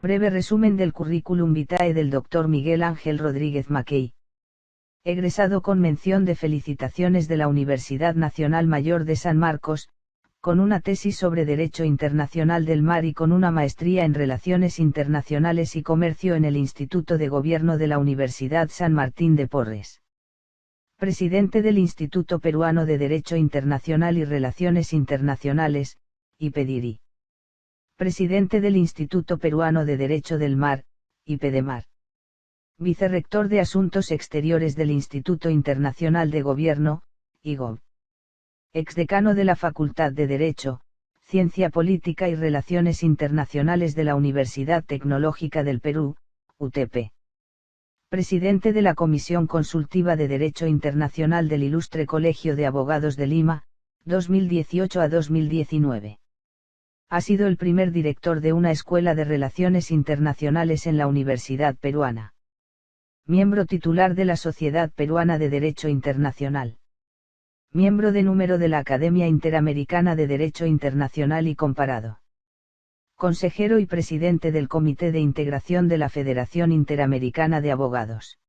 Breve resumen del currículum vitae del Dr. Miguel Ángel Rodríguez Mackey. Egresado con mención de felicitaciones de la Universidad Nacional Mayor de San Marcos, con una tesis sobre Derecho Internacional del Mar y con una maestría en Relaciones Internacionales y Comercio en el Instituto de Gobierno de la Universidad San Martín de Porres. Presidente del Instituto Peruano de Derecho Internacional y Relaciones Internacionales, IPEDIRI. Presidente del Instituto Peruano de Derecho del Mar, IPEDEMAR. Vicerrector de Asuntos Exteriores del Instituto Internacional de Gobierno, IGOV. Exdecano de la Facultad de Derecho, Ciencia Política y Relaciones Internacionales de la Universidad Tecnológica del Perú, UTP. Presidente de la Comisión Consultiva de Derecho Internacional del Ilustre Colegio de Abogados de Lima, 2018 a 2019. Ha sido el primer director de una escuela de relaciones internacionales en la Universidad Peruana. Miembro titular de la Sociedad Peruana de Derecho Internacional. Miembro de número de la Academia Interamericana de Derecho Internacional y Comparado. Consejero y presidente del Comité de Integración de la Federación Interamericana de Abogados.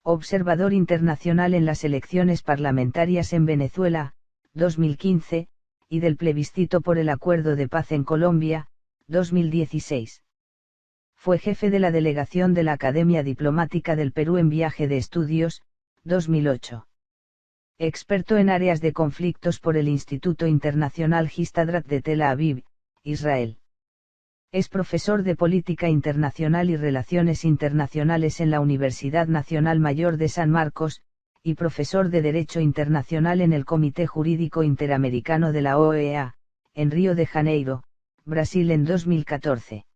Observador internacional en las elecciones parlamentarias en Venezuela, 2015, y del plebiscito por el Acuerdo de Paz en Colombia, 2016. Fue jefe de la delegación de la Academia Diplomática del Perú en viaje de estudios, 2008. Experto en áreas de conflictos por el Instituto Internacional Histadrut de Tel Aviv, Israel. Es profesor de Política Internacional y Relaciones Internacionales en la Universidad Nacional Mayor de San Marcos, y profesor de Derecho Internacional en el Comité Jurídico Interamericano de la OEA, en Río de Janeiro, Brasil en 2014.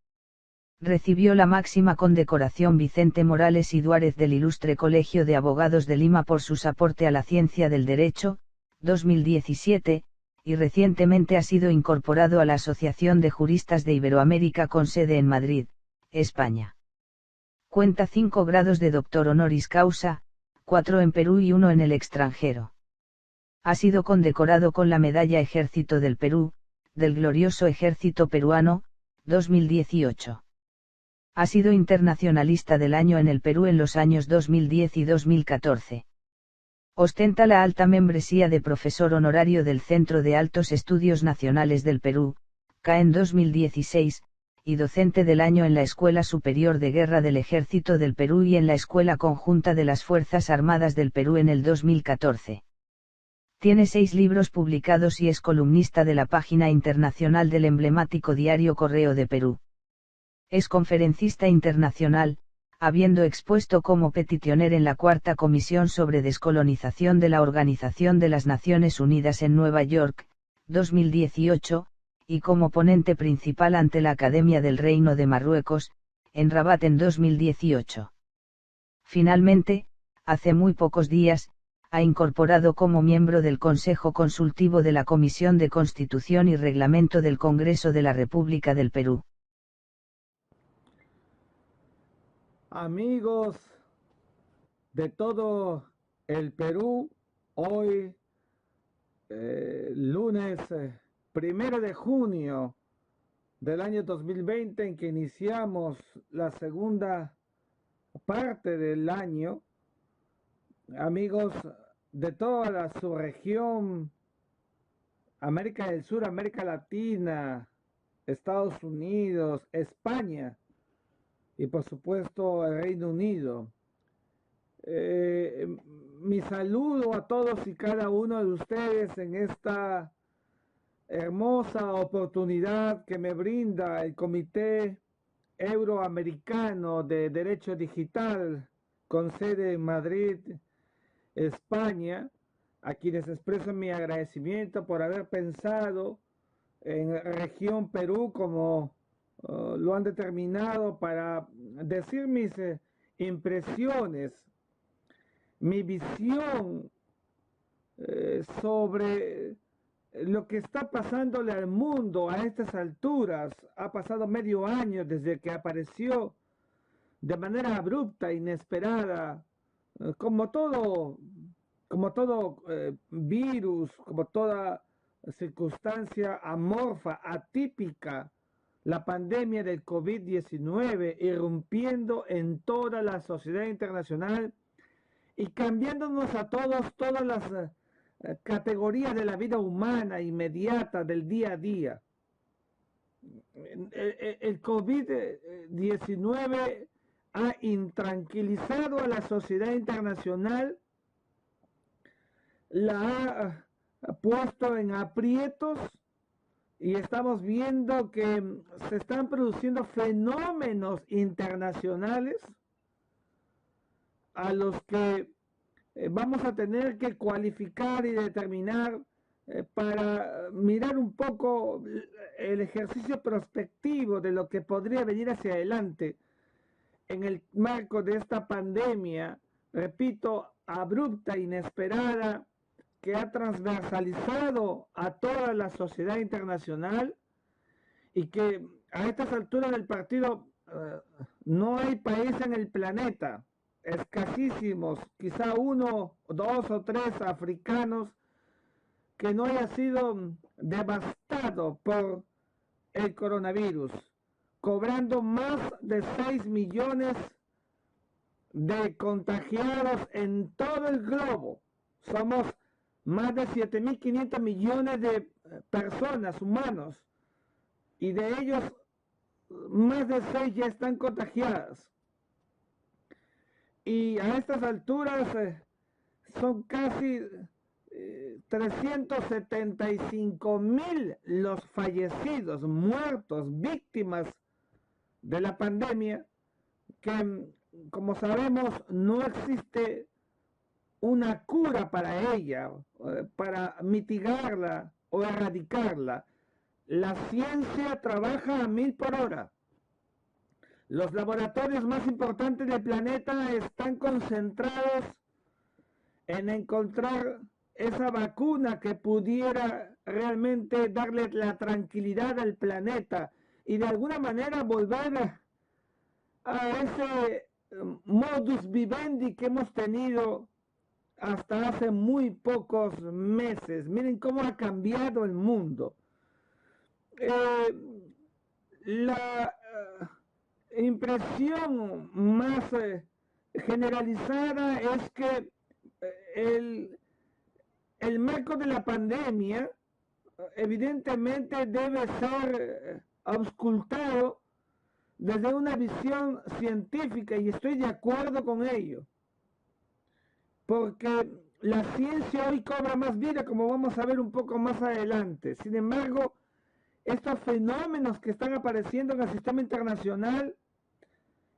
Recibió la máxima condecoración Vicente Morales y Duárez del Ilustre Colegio de Abogados de Lima por su aporte a la ciencia del derecho, 2017, y recientemente ha sido incorporado a la Asociación de Juristas de Iberoamérica con sede en Madrid, España. Cuenta 5 grados de doctor honoris causa, 4 en Perú y 1 en el extranjero. Ha sido condecorado con la Medalla Ejército del Perú, del Glorioso Ejército Peruano, 2018. Ha sido internacionalista del año en el Perú en los años 2010 y 2014. Ostenta la alta membresía de profesor honorario del Centro de Altos Estudios Nacionales del Perú, CA en 2016, y docente del año en la Escuela Superior de Guerra del Ejército del Perú y en la Escuela Conjunta de las Fuerzas Armadas del Perú en el 2014. Tiene 6 libros publicados y es columnista de la página internacional del emblemático diario Correo de Perú. Es conferencista internacional, habiendo expuesto como petitioner en la Cuarta Comisión sobre Descolonización de la Organización de las Naciones Unidas en Nueva York, 2018, y como ponente principal ante la Academia del Reino de Marruecos, en Rabat en 2018. Finalmente, hace muy pocos días, ha incorporado como miembro del Consejo Consultivo de la Comisión de Constitución y Reglamento del Congreso de la República del Perú. Amigos de todo el Perú, hoy lunes 1 de junio del año 2020, en que iniciamos la segunda parte del año. Amigos de toda la subregión, América del Sur, América Latina, Estados Unidos, España y por supuesto el Reino Unido. Mi saludo a todos y cada uno de ustedes en esta hermosa oportunidad que me brinda el Comité Euroamericano de Derecho Digital con sede en Madrid, España, a quienes expreso mi agradecimiento por haber pensado en la región Perú como lo han determinado para decir mis impresiones, mi visión sobre lo que está pasándole al mundo a estas alturas. Ha pasado medio año desde que apareció de manera abrupta, inesperada, como todo virus, como toda circunstancia amorfa, atípica, la pandemia del COVID-19 irrumpiendo en toda la sociedad internacional y cambiándonos a todos, todas las categorías de la vida humana inmediata del día a día. El COVID-19 ha intranquilizado a la sociedad internacional, la ha puesto en aprietos y estamos viendo que se están produciendo fenómenos internacionales a los que vamos a tener que cualificar y determinar para mirar un poco el ejercicio prospectivo de lo que podría venir hacia adelante en el marco de esta pandemia, repito, abrupta, inesperada, que ha transversalizado a toda la sociedad internacional y que a estas alturas del partido no hay país en el planeta, escasísimos, quizá uno, dos o tres africanos, que no haya sido devastado por el coronavirus, cobrando más de 6 millones de contagiados en todo el globo. Somos más de 7.500 millones de personas, humanos, y de ellos más de 6 ya están contagiadas. Y a estas alturas son casi 375.000 los fallecidos, muertos, víctimas de la pandemia, que como sabemos no existe una cura para ella, para mitigarla o erradicarla. La ciencia trabaja a 1000 por hora. Los laboratorios más importantes del planeta están concentrados en encontrar esa vacuna que pudiera realmente darle la tranquilidad al planeta y de alguna manera volver a ese modus vivendi que hemos tenido hasta hace muy pocos meses. Miren cómo ha cambiado el mundo. La impresión más generalizada es que el marco de la pandemia evidentemente debe ser auscultado desde una visión científica, y estoy de acuerdo con ello, porque la ciencia hoy cobra más vida, como vamos a ver un poco más adelante. Sin embargo, estos fenómenos que están apareciendo en el sistema internacional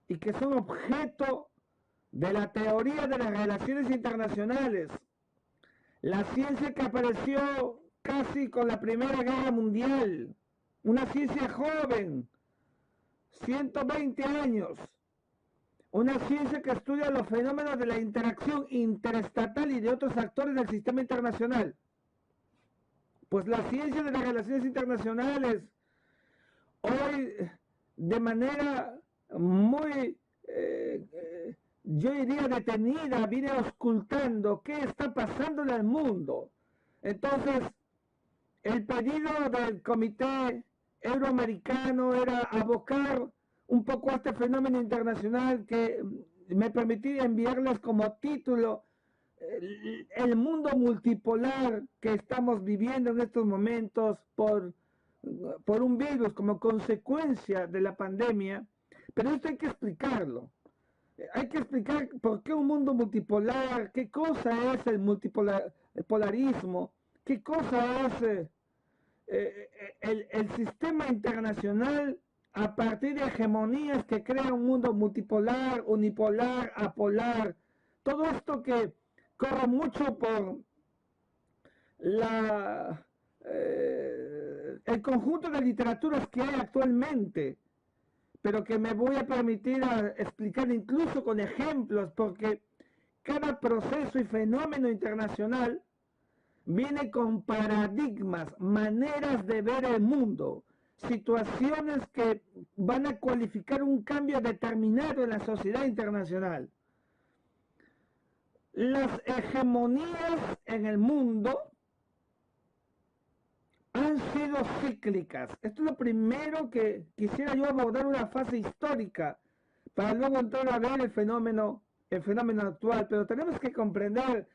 y que son objeto de la teoría de las relaciones internacionales, la ciencia que apareció casi con la Primera Guerra Mundial, una ciencia joven, 120 años, una ciencia que estudia los fenómenos de la interacción interestatal y de otros actores del sistema internacional. Pues la ciencia de las relaciones internacionales hoy de manera muy, yo diría detenida, viene auscultando qué está pasando en el mundo. Entonces, el pedido del Comité Euroamericano era abocar un poco a este fenómeno internacional que me permití enviarles como título el mundo multipolar que estamos viviendo en estos momentos por un virus como consecuencia de la pandemia. Pero esto hay que explicarlo. Hay que explicar por qué un mundo multipolar, qué cosa es el multipolarismo, qué cosa es el sistema internacional a partir de hegemonías que crean un mundo multipolar, unipolar, apolar. Todo esto que corre mucho por el conjunto de literaturas que hay actualmente, pero que me voy a permitir explicar incluso con ejemplos, porque cada proceso y fenómeno internacional viene con paradigmas, maneras de ver el mundo, situaciones que van a cualificar un cambio determinado en la sociedad internacional. Las hegemonías en el mundo han han sido cíclicas. Esto es lo primero que quisiera yo abordar, una fase histórica, para luego entrar a ver el fenómeno actual. Pero tenemos que comprender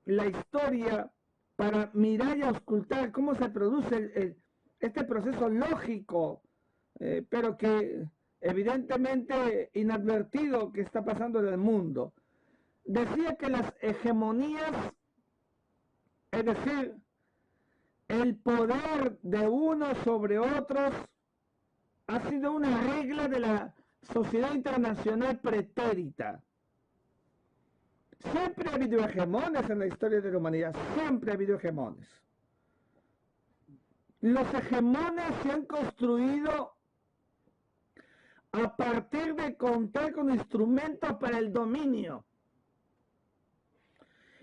la historia para mirar y auscultar cómo se produce este proceso lógico, pero que evidentemente inadvertido, que está pasando en el mundo. Decía que las hegemonías, es decir, el poder de unos sobre otros, ha sido una regla de la sociedad internacional pretérita. Siempre ha habido hegemones en la historia de la humanidad, siempre ha habido hegemones. Los hegemones se han construido a partir de contar con instrumentos para el dominio.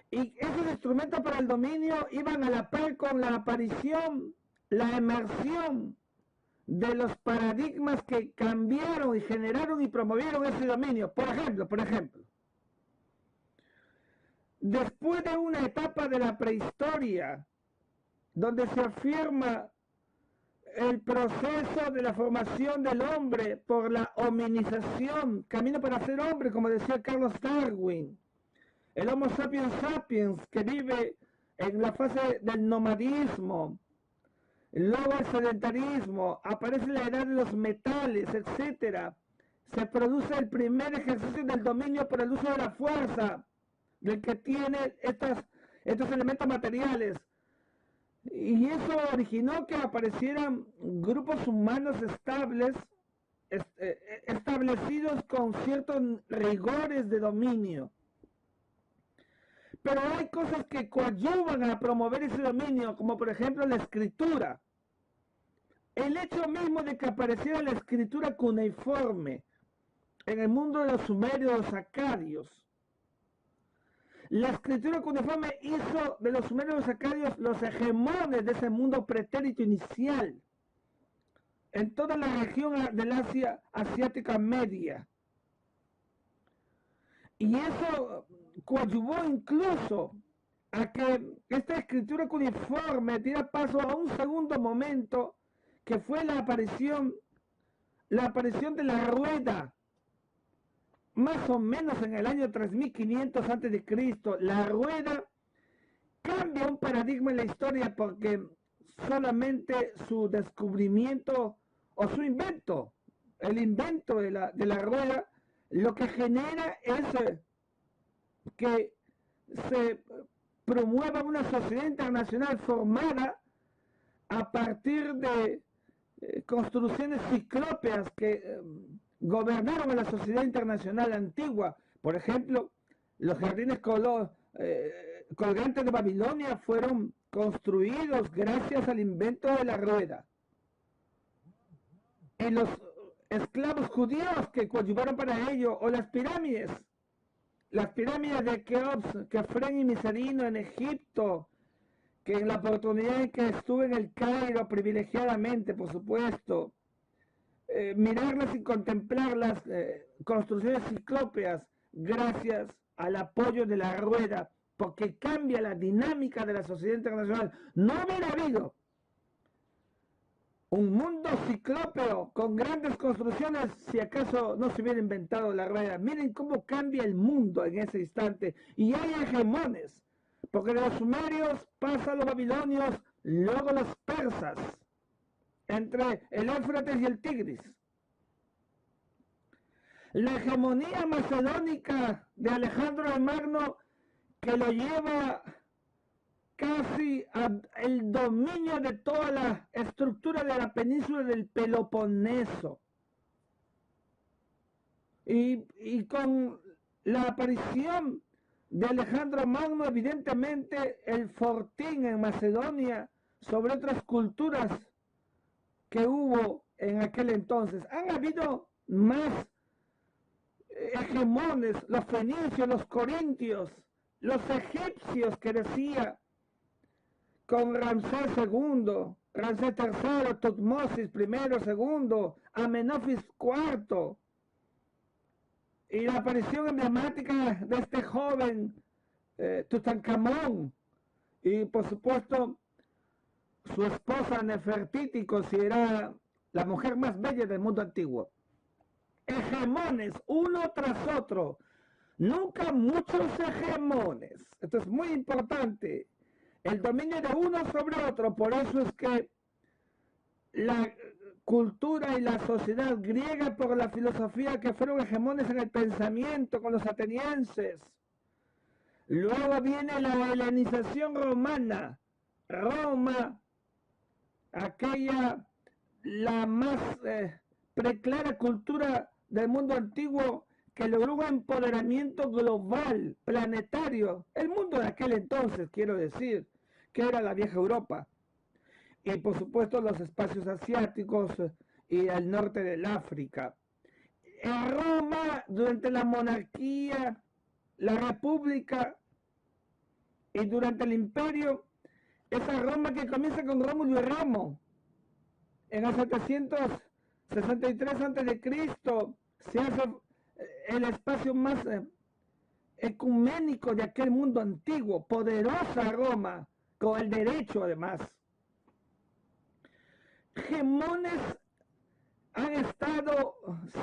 Y esos instrumentos para el dominio iban a la par con la aparición, la emersión de los paradigmas que cambiaron y generaron y promovieron ese dominio. Por ejemplo, después de una etapa de la prehistoria, donde se afirma el proceso de la formación del hombre por la hominización, camino para ser hombre, como decía Carlos Darwin, el Homo sapiens sapiens, que vive en la fase del nomadismo, luego el sedentarismo, aparece la edad de los metales, etc. Se produce el primer ejercicio del dominio por el uso de la fuerza, del que tiene estos elementos materiales. Y eso originó que aparecieran grupos humanos establecidos con ciertos rigores de dominio. Pero hay cosas que coadyuvan a promover ese dominio, como por ejemplo la escritura. El hecho mismo de que apareciera la escritura cuneiforme en el mundo de los sumerios, los acadios. La escritura cuneiforme hizo de los sumerios y los acadios los hegemones de ese mundo pretérito inicial en toda la región del Asia asiática media. Y eso coadyuvó incluso a que esta escritura cuneiforme diera paso a un segundo momento, que fue la aparición de la rueda, más o menos en el año 3500 a.C. La rueda cambia un paradigma en la historia, porque solamente su descubrimiento o su invento, el invento de la rueda, lo que genera es que se promueva una sociedad internacional formada a partir de construcciones ciclópeas que gobernaron a la sociedad internacional antigua. Por ejemplo, los jardines colgantes de Babilonia fueron construidos gracias al invento de la rueda. Y los esclavos judíos que coadyuvaron para ello, o las pirámides de Keops, Kefren y Miserino en Egipto, que en la oportunidad en que estuve en el Cairo, privilegiadamente, por supuesto, mirarlas y contemplar las construcciones ciclópeas gracias al apoyo de la rueda, porque cambia la dinámica de la sociedad internacional. No hubiera habido un mundo ciclópeo con grandes construcciones si acaso no se hubiera inventado la rueda. Miren cómo cambia el mundo en ese instante. Y hay hegemones, porque de los sumerios pasa a los babilonios, luego los persas, entre el Éufrates y el Tigris. La hegemonía macedónica de Alejandro el Magno, que lo lleva casi al dominio de toda la estructura de la península del Peloponeso. Y con la aparición de Alejandro Magno, evidentemente el fortín en Macedonia sobre otras culturas que hubo en aquel entonces. Han habido más hegemones, los fenicios, los corintios, los egipcios, que decía con Ramsés II, Ramsés III, Tutmosis I, II, Amenofis IV, y la aparición emblemática de este joven Tutankamón, y por supuesto su esposa Nefertiti, considerada la mujer más bella del mundo antiguo. Hegemones, uno tras otro, nunca muchos hegemones. Esto es muy importante, el dominio de uno sobre otro. Por eso es que la cultura y la sociedad griega, por la filosofía, que fueron hegemones en el pensamiento con los atenienses. Luego viene la helenización romana. Roma, aquella, la más preclara cultura del mundo antiguo, que logró un empoderamiento global, planetario. El mundo de aquel entonces, quiero decir, que era la vieja Europa. Y por supuesto los espacios asiáticos y el norte del África. En Roma, durante la monarquía, la república y durante el imperio, esa Roma que comienza con Rómulo y Remo, en el 763 a.C., se hace el espacio más ecuménico de aquel mundo antiguo, poderosa Roma, con el derecho además. Hegemones han estado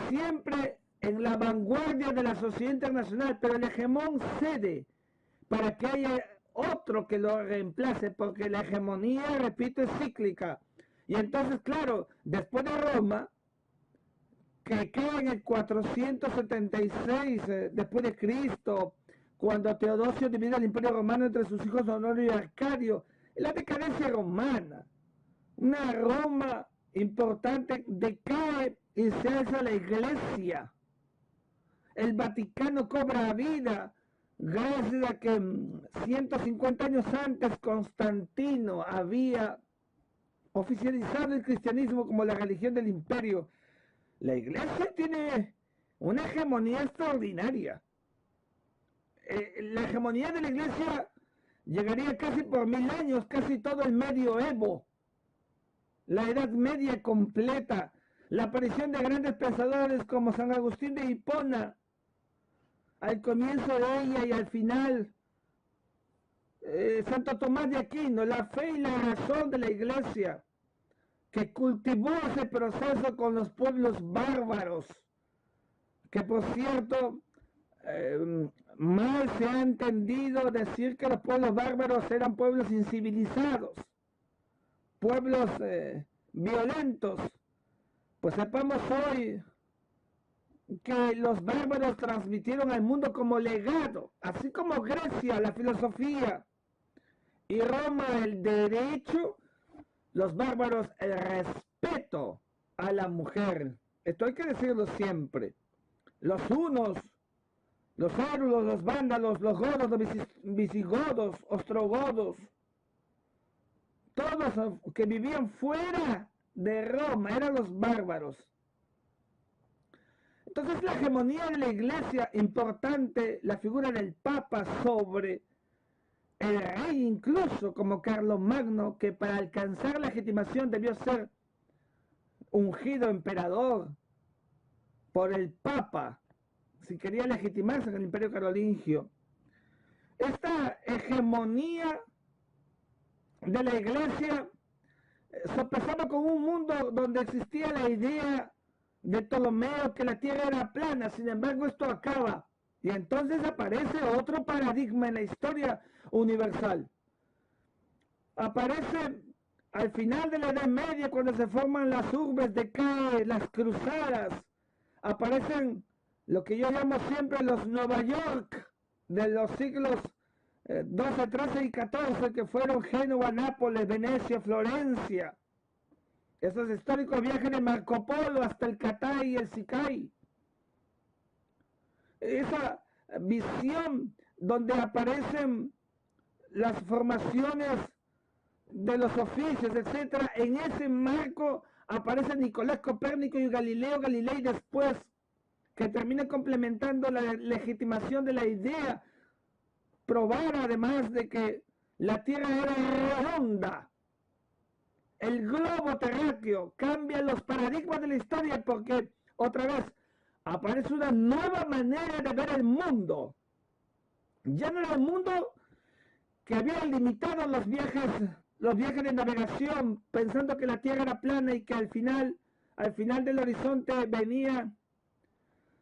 siempre en la vanguardia de la sociedad internacional, pero el hegemón cede para que haya otro que lo reemplace, porque la hegemonía, repito, es cíclica. Y entonces, claro, después de Roma, que queda en el 476 después de Cristo, cuando Teodosio divide el imperio romano entre sus hijos Honorio y Arcadio, la decadencia romana, una Roma importante decae y se alza la iglesia. El Vaticano cobra vida gracias a que 150 años antes Constantino había oficializado el cristianismo como la religión del imperio. La iglesia tiene una hegemonía extraordinaria. La hegemonía de la iglesia llegaría casi por 1000 años, casi todo el medioevo, la Edad Media completa, la aparición de grandes pensadores como San Agustín de Hipona, al comienzo de ella y al final, Santo Tomás de Aquino, la fe y la razón de la iglesia, que cultivó ese proceso con los pueblos bárbaros, que por cierto, mal se ha entendido decir que los pueblos bárbaros eran pueblos incivilizados, pueblos violentos. Pues sepamos hoy que los bárbaros transmitieron al mundo como legado, así como Grecia la filosofía y Roma el derecho, los bárbaros el respeto a la mujer. Esto hay que decirlo siempre. Los hunos, los árulos, los vándalos, los godos, los visigodos, ostrogodos, todos que vivían fuera de Roma eran los bárbaros. Entonces la hegemonía de la iglesia, importante, la figura del papa sobre el rey, incluso como Carlomagno, que para alcanzar la legitimación debió ser ungido emperador por el papa, si quería legitimarse en el imperio carolingio. Esta hegemonía de la iglesia sopesaba con un mundo donde existía la idea de Ptolomeo que la tierra era plana. Sin embargo, esto acaba y entonces aparece otro paradigma en la historia universal. Aparece al final de la Edad Media, cuando se forman las urbes de Cae, las cruzadas, aparecen lo que yo llamo siempre los Nueva York de los siglos 12, 13 y 14, que fueron Génova, Nápoles, Venecia, Florencia. Esos históricos viajes de Marco Polo hasta el Catay y el Sicay. Esa visión donde aparecen las formaciones de los oficios, etcétera. En ese marco aparece Nicolás Copérnico y Galileo Galilei después, que termina complementando la legitimación de la idea, probar además de que la Tierra era redonda. El globo terráqueo cambia los paradigmas de la historia porque, otra vez, aparece una nueva manera de ver el mundo. Ya no era el mundo que había limitado los viajes, los viajes de navegación, pensando que la Tierra era plana y que al final del horizonte venían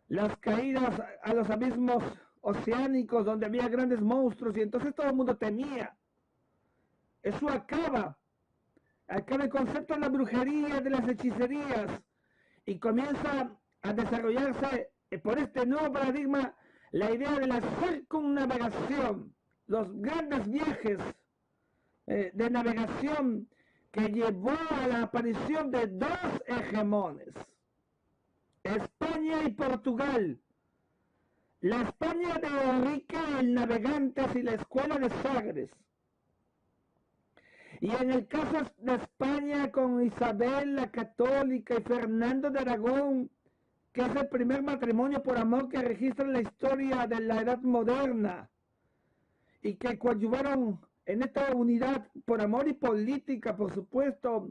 las caídas a los abismos oceánicos donde había grandes monstruos y entonces todo el mundo temía. Eso acaba el concepto de la brujería, de las hechicerías, y comienza a desarrollarse por este nuevo paradigma la idea de la circunnavegación, los grandes viajes de navegación que llevó a la aparición de dos hegemones, España y Portugal. La España de Enrique el Navegante y la Escuela de Sagres. Y en el caso de España con Isabel la Católica y Fernando de Aragón, que es el primer matrimonio por amor que registra la historia de la Edad Moderna y que coadyuvaron en esta unidad por amor y política, por supuesto,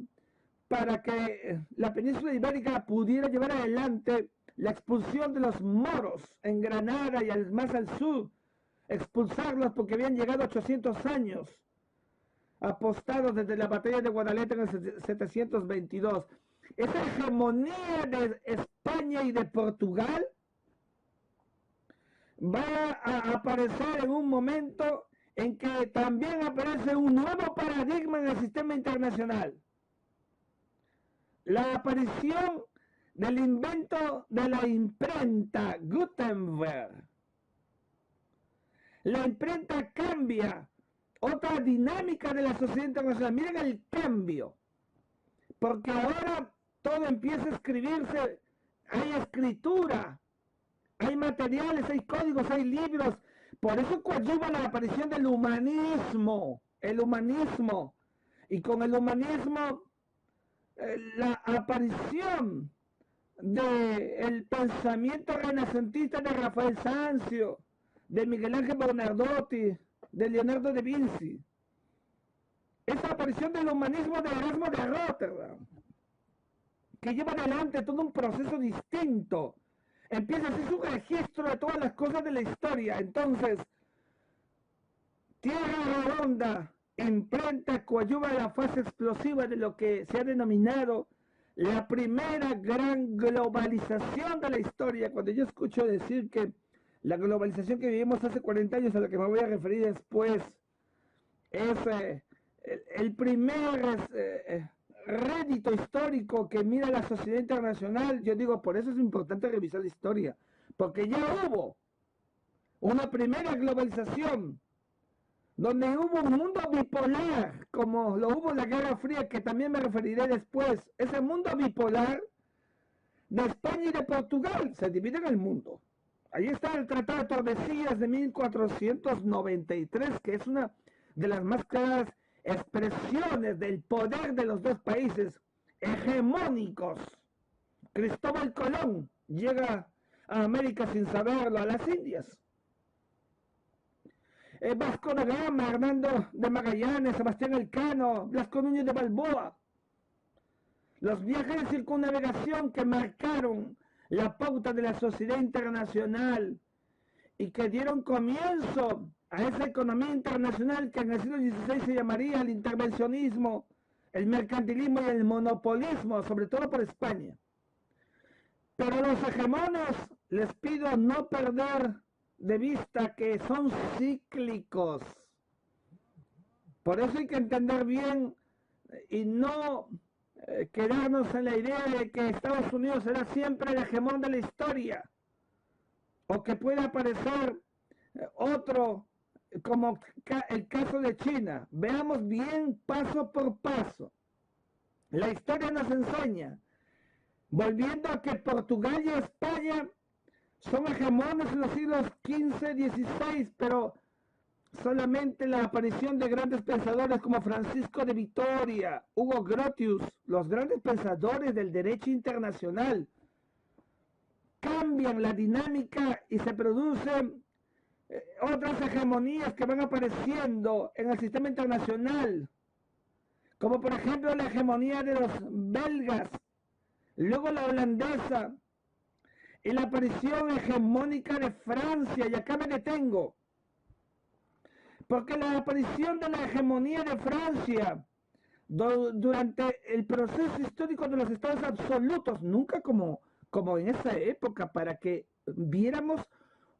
para que la península ibérica pudiera llevar adelante la expulsión de los moros en Granada y más al sur, expulsarlos porque habían llegado 800 años apostados desde la batalla de Guadalete en el 722. Esa hegemonía de España y de Portugal va a aparecer en un momento en que también aparece un nuevo paradigma en el sistema internacional. La aparición del invento de la imprenta, Gutenberg. La imprenta cambia otra dinámica de la sociedad internacional. Miren el cambio, porque ahora todo empieza a escribirse, hay escritura, hay materiales, hay códigos, hay libros. Por eso coadyuva la aparición del humanismo, el humanismo, y con el humanismo la aparición del pensamiento renacentista de Rafael Sanzio, de Miguel Ángel Bernardotti, de Leonardo da Vinci. Esa aparición del humanismo de Erasmo de Rotterdam, que lleva adelante todo un proceso distinto. Empieza a hacer un registro de todas las cosas de la historia. Entonces, Tierra Redonda, imprenta, coadyuva la fase explosiva de lo que se ha denominado la primera gran globalización de la historia. Cuando yo escucho decir que la globalización que vivimos hace 40 años, a la que me voy a referir después, es el primer rédito histórico que mira la sociedad internacional, yo digo, por eso es importante revisar la historia, porque ya hubo una primera globalización, donde hubo un mundo bipolar, como lo hubo en la Guerra Fría, que también me referiré después. Ese mundo bipolar de España y de Portugal se divide en el mundo. Ahí está el Tratado de Tordesillas de 1493, que es una de las más claras expresiones del poder de los dos países hegemónicos. Cristóbal Colón llega a América sin saberlo, a las Indias. Vasco da Gama, Hernando de Magallanes, Sebastián Elcano, Blasco Núñez de Balboa. Los viajes de circunnavegación que marcaron la pauta de la sociedad internacional y que dieron comienzo a esa economía internacional que en el siglo XVI se llamaría el intervencionismo, el mercantilismo y el monopolismo, sobre todo por España. Pero a los hegemones les pido no perder de vista que son cíclicos. Por eso hay que entender bien y no quedarnos en la idea de que Estados Unidos será siempre el hegemón de la historia, o que pueda aparecer otro, como el caso de China. Veamos bien paso por paso. La historia nos enseña, volviendo a que Portugal y España son hegemones en los siglos XV, XVI, pero solamente la aparición de grandes pensadores como Francisco de Vitoria, Hugo Grotius, los grandes pensadores del derecho internacional, cambian la dinámica y se producen otras hegemonías que van apareciendo en el sistema internacional, como por ejemplo la hegemonía de los belgas, luego la holandesa, y la aparición hegemónica de Francia, y acá me detengo, porque la aparición de la hegemonía de Francia durante el proceso histórico de los estados absolutos, nunca como en esa época, para que viéramos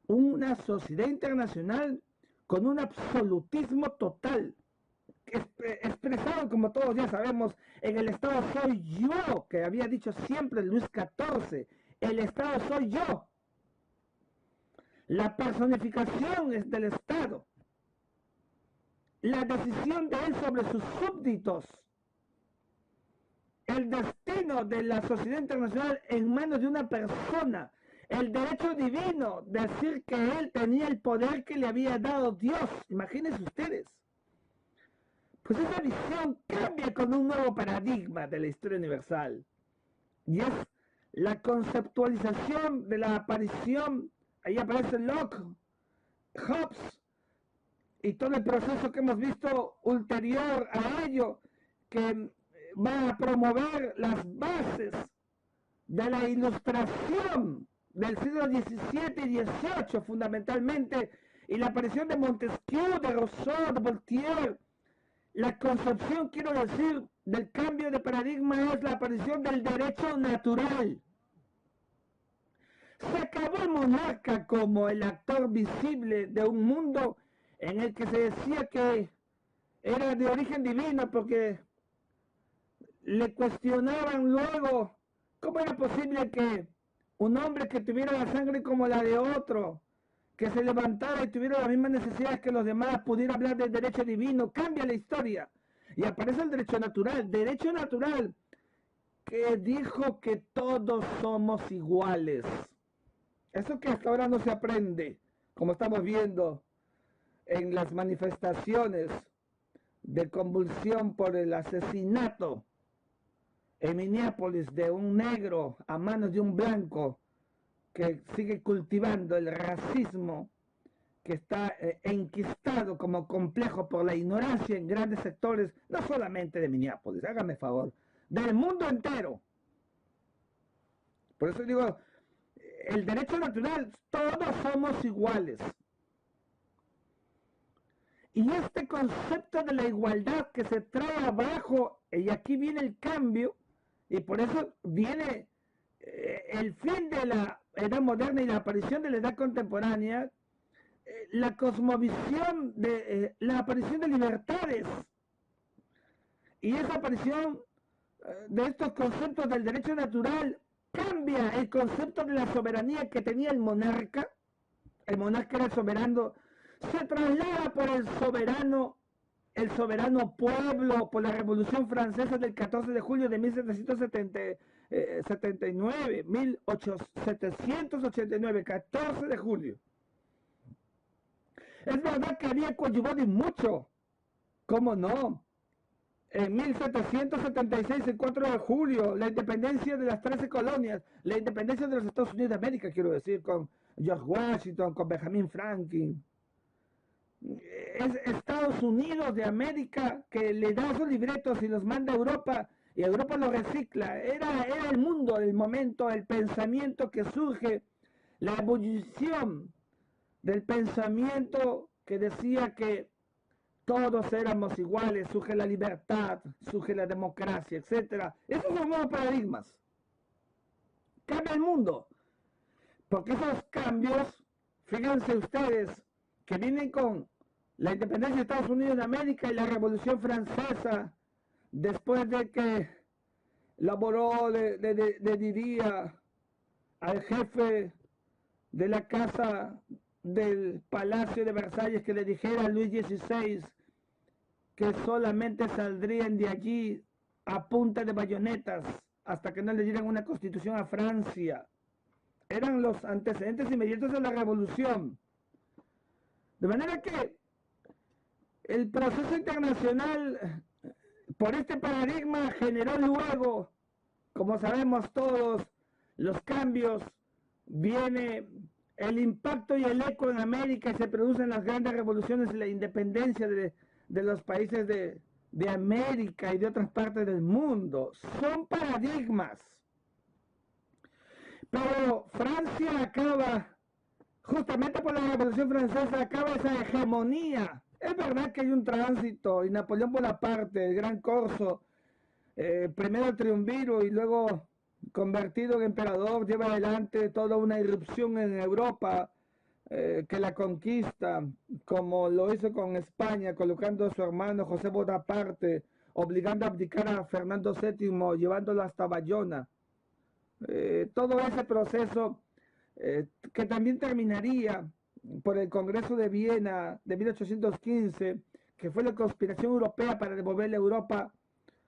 una sociedad internacional con un absolutismo total, expresado, como todos ya sabemos, en el Estado soy yo, que había dicho siempre Luis XIV, el Estado soy yo. La personificación es del Estado. La decisión de él sobre sus súbditos. El destino de la sociedad internacional en manos de una persona. El derecho divino, decir que él tenía el poder que le había dado Dios. Imagínense ustedes. Pues esa visión cambia con un nuevo paradigma de la historia universal. Y es la conceptualización de la aparición. Ahí aparece Locke, Hobbes, y todo el proceso que hemos visto ulterior a ello, que va a promover las bases de la ilustración del siglo XVII y XVIII fundamentalmente, y la aparición de Montesquieu, de Rousseau, de Voltaire. La concepción, quiero decir, del cambio de paradigma es la aparición del derecho natural. Se acabó el monarca como el actor visible de un mundo en el que se decía que era de origen divino, porque le cuestionaban luego cómo era posible que un hombre que tuviera la sangre como la de otro, que se levantara y tuviera las mismas necesidades que los demás, pudiera hablar del derecho divino. Cambia la historia y aparece el derecho natural que dijo que todos somos iguales. Eso que hasta ahora no se aprende, como estamos viendo en las manifestaciones de convulsión por el asesinato en Minneapolis de un negro a manos de un blanco, que sigue cultivando el racismo, que está enquistado como complejo por la ignorancia en grandes sectores, no solamente de Minneapolis, hágame favor, del mundo entero. Por eso digo, el derecho natural, todos somos iguales. Y este concepto de la igualdad que se trae abajo, y aquí viene el cambio, y por eso viene el fin de la edad moderna y la aparición de la edad contemporánea, la cosmovisión de la aparición de libertades. Y esa aparición de estos conceptos del derecho natural cambia el concepto de la soberanía que tenía el monarca. El monarca era soberano, se traslada por el soberano pueblo, por la Revolución Francesa del 14 de julio de 1789, 1789, 14 de julio. Es verdad que había coadyuvado y mucho, ¿cómo no? En 1776, el 4 de julio, la independencia de las 13 colonias, la independencia de los Estados Unidos de América, quiero decir, con George Washington, con Benjamin Franklin. Es Estados Unidos de América que le da sus libretos y los manda a Europa, y Europa los recicla. Era el mundo, el momento, el pensamiento que surge, la ebullición del pensamiento que decía que todos éramos iguales, surge la libertad, surge la democracia, etc. Esos son nuevos paradigmas. Cambia el mundo. Porque esos cambios, fíjense ustedes, que vienen con la independencia de Estados Unidos de América y la Revolución Francesa, después de que laboró, le diría al jefe de la casa del Palacio de Versalles que le dijera a Luis XVI que solamente saldrían de allí a punta de bayonetas hasta que no le dieran una constitución a Francia. Eran los antecedentes inmediatos de la revolución. De manera que el proceso internacional, por este paradigma, generó luego, como sabemos todos, los cambios. Viene el impacto y el eco en América, y se producen las grandes revoluciones y la independencia de los países de América y de otras partes del mundo. Son paradigmas. Pero Francia acaba, justamente por la Revolución Francesa, acaba esa hegemonía Es verdad que hay un tránsito y Napoleón Bonaparte, el gran corso, primero el triunviro y luego convertido en emperador, lleva adelante toda una irrupción en Europa que la conquista, como lo hizo con España, colocando a su hermano José Bonaparte, obligando a abdicar a Fernando VII, llevándolo hasta Bayona. Todo ese proceso que también terminaría por el Congreso de Viena de 1815, que fue la conspiración europea para devolverle a Europa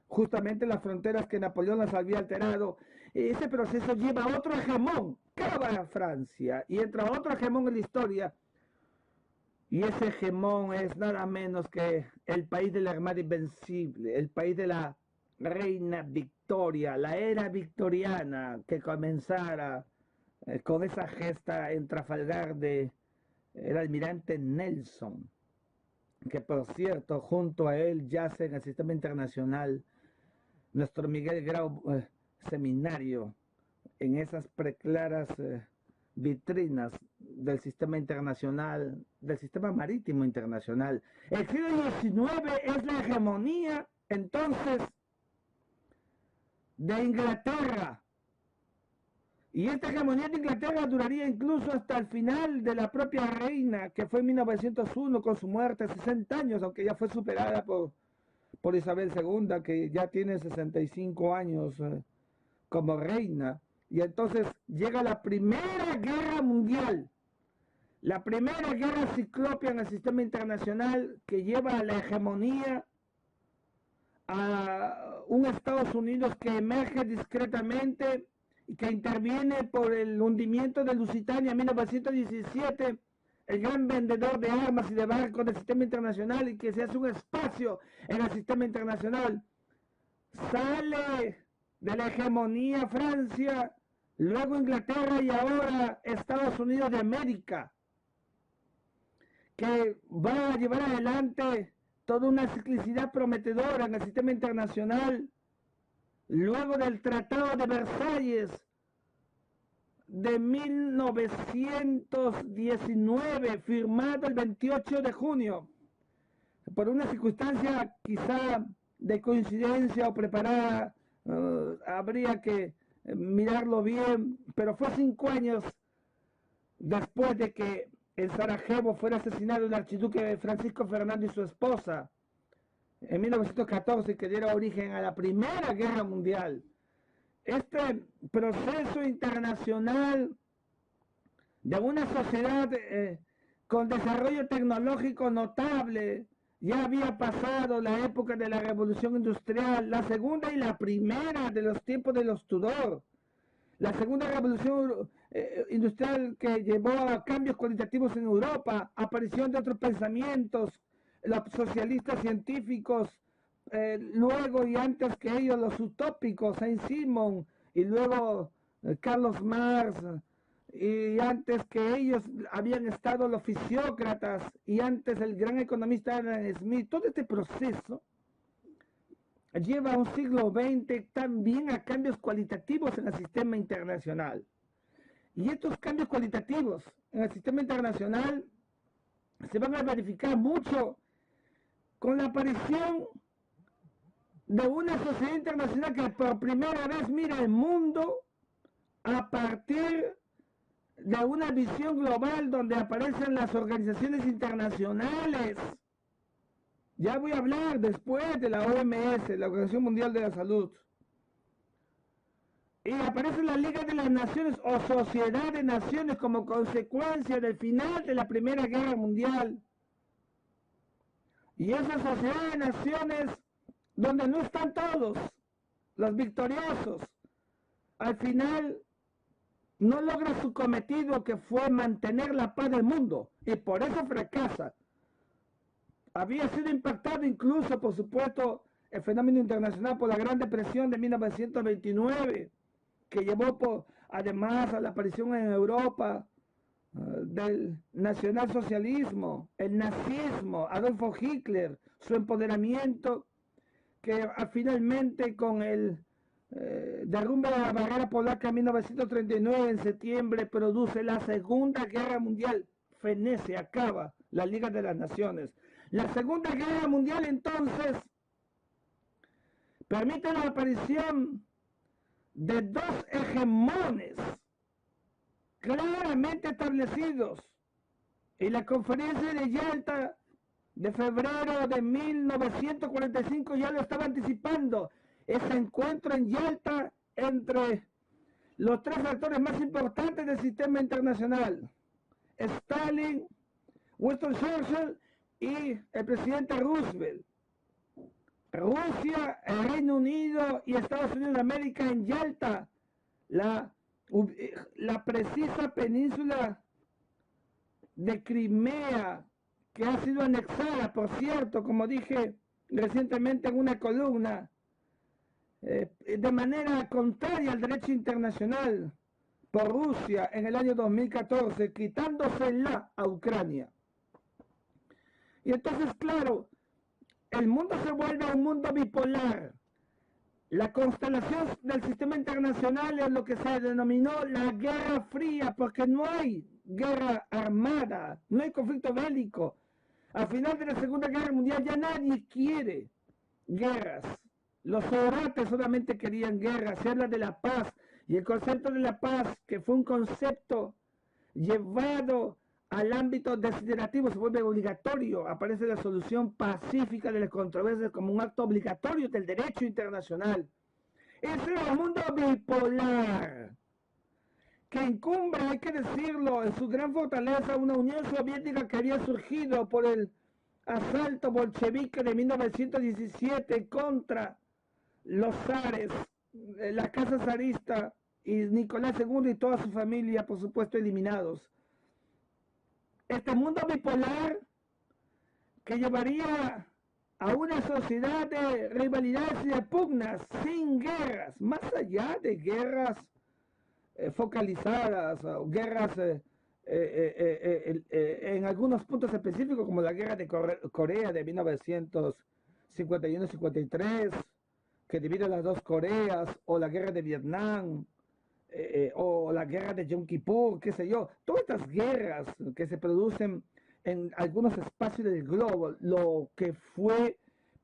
justamente las fronteras que Napoleón las había alterado. Ese proceso lleva a otro hegemón, acaba Francia, y entra otro hegemón en la historia, y ese hegemón es nada menos que el país de la Armada Invencible, el país de la Reina Victoria, la era victoriana que comenzara con esa gesta en Trafalgar de el almirante Nelson, que por cierto junto a él yace en el sistema internacional nuestro Miguel Grau seminario en esas preclaras vitrinas del sistema internacional, del sistema marítimo internacional. El siglo XIX es la hegemonía entonces de Inglaterra. Y esta hegemonía de Inglaterra duraría incluso hasta el final de la propia reina, que fue en 1901 con su muerte, 60 años, aunque ya fue superada por Isabel II, que ya tiene 65 años como reina. Y entonces llega la Primera Guerra Mundial, la primera guerra ciclópea en el sistema internacional que lleva a la hegemonía a un Estados Unidos que emerge discretamente y que interviene por el hundimiento de Lusitania en 1917, el gran vendedor de armas y de barcos del sistema internacional, y que se hace un espacio en el sistema internacional. Sale de la hegemonía Francia, luego Inglaterra y ahora Estados Unidos de América, que va a llevar adelante toda una ciclicidad prometedora en el sistema internacional, luego del Tratado de Versalles de 1919, firmado el 28 de junio, por una circunstancia quizá de coincidencia o preparada, habría que mirarlo bien, pero fue 5 años después de que en Sarajevo fuera asesinado el archiduque Francisco Fernando y su esposa, en 1914, que diera origen a la Primera Guerra Mundial. Este proceso internacional de una sociedad con desarrollo tecnológico notable ya había pasado la época de la Revolución Industrial, la segunda y la primera de los tiempos de los Tudor. La segunda revolución industrial que llevó a cambios cualitativos en Europa, aparición de otros pensamientos, los socialistas científicos, luego y antes que ellos los utópicos, Saint-Simon, y luego Carlos Marx, y antes que ellos habían estado los fisiócratas, y antes el gran economista Adam Smith. Todo este proceso lleva a un siglo XX también a cambios cualitativos en el sistema internacional. Y estos cambios cualitativos en el sistema internacional se van a verificar mucho con la aparición de una sociedad internacional que por primera vez mira el mundo a partir de una visión global donde aparecen las organizaciones internacionales. Ya voy a hablar después de la OMS, la Organización Mundial de la Salud. Y aparece la Liga de las Naciones o Sociedad de Naciones como consecuencia del final de la Primera Guerra Mundial. Y esa Sociedad de Naciones, donde no están todos los victoriosos, al final no logra su cometido, que fue mantener la paz del mundo, y por eso fracasa. Había sido impactado incluso, por supuesto, el fenómeno internacional por la Gran Depresión de 1929, que llevó además a la aparición en Europa del nacionalsocialismo, el nazismo, Adolfo Hitler, su empoderamiento, que finalmente con el derrumbe de la barrera polaca en 1939 en septiembre produce la Segunda Guerra Mundial. Fenece, acaba la Liga de las Naciones. La Segunda Guerra Mundial entonces permite la aparición de dos hegemones claramente establecidos, y la conferencia de Yalta de febrero de 1945 ya lo estaba anticipando. Ese encuentro en Yalta entre los tres actores más importantes del sistema internacional: Stalin, Winston Churchill y el presidente Roosevelt. Rusia, el Reino Unido y Estados Unidos de América en Yalta, la precisa península de Crimea, que ha sido anexada, por cierto, como dije recientemente en una columna, de manera contraria al derecho internacional por Rusia en el año 2014, quitándosela a Ucrania. Y entonces, claro, el mundo se vuelve un mundo bipolar. La constelación del sistema internacional es lo que se denominó la Guerra Fría, porque no hay guerra armada, no hay conflicto bélico. Al final de la Segunda Guerra Mundial ya nadie quiere guerras. Los sobrates solamente querían guerra. Se habla de la paz, y el concepto de la paz, que fue un concepto llevado al ámbito desiderativo, se vuelve obligatorio. Aparece la solución pacífica de las controversias como un acto obligatorio del derecho internacional. Ese es un mundo bipolar que encumbra, hay que decirlo, en su gran fortaleza una Unión Soviética que había surgido por el asalto bolchevique de 1917 contra los zares, la casa zarista, y Nicolás II y toda su familia, por supuesto, eliminados. Este mundo bipolar que llevaría a una sociedad de rivalidades y de pugnas, sin guerras, más allá de guerras focalizadas, o guerras en algunos puntos específicos, como la guerra de Corea de 1951-53, que divide las dos Coreas, o la guerra de Vietnam, o la guerra de Yom Kippur, qué sé yo. Todas estas guerras que se producen en algunos espacios del globo, lo que fue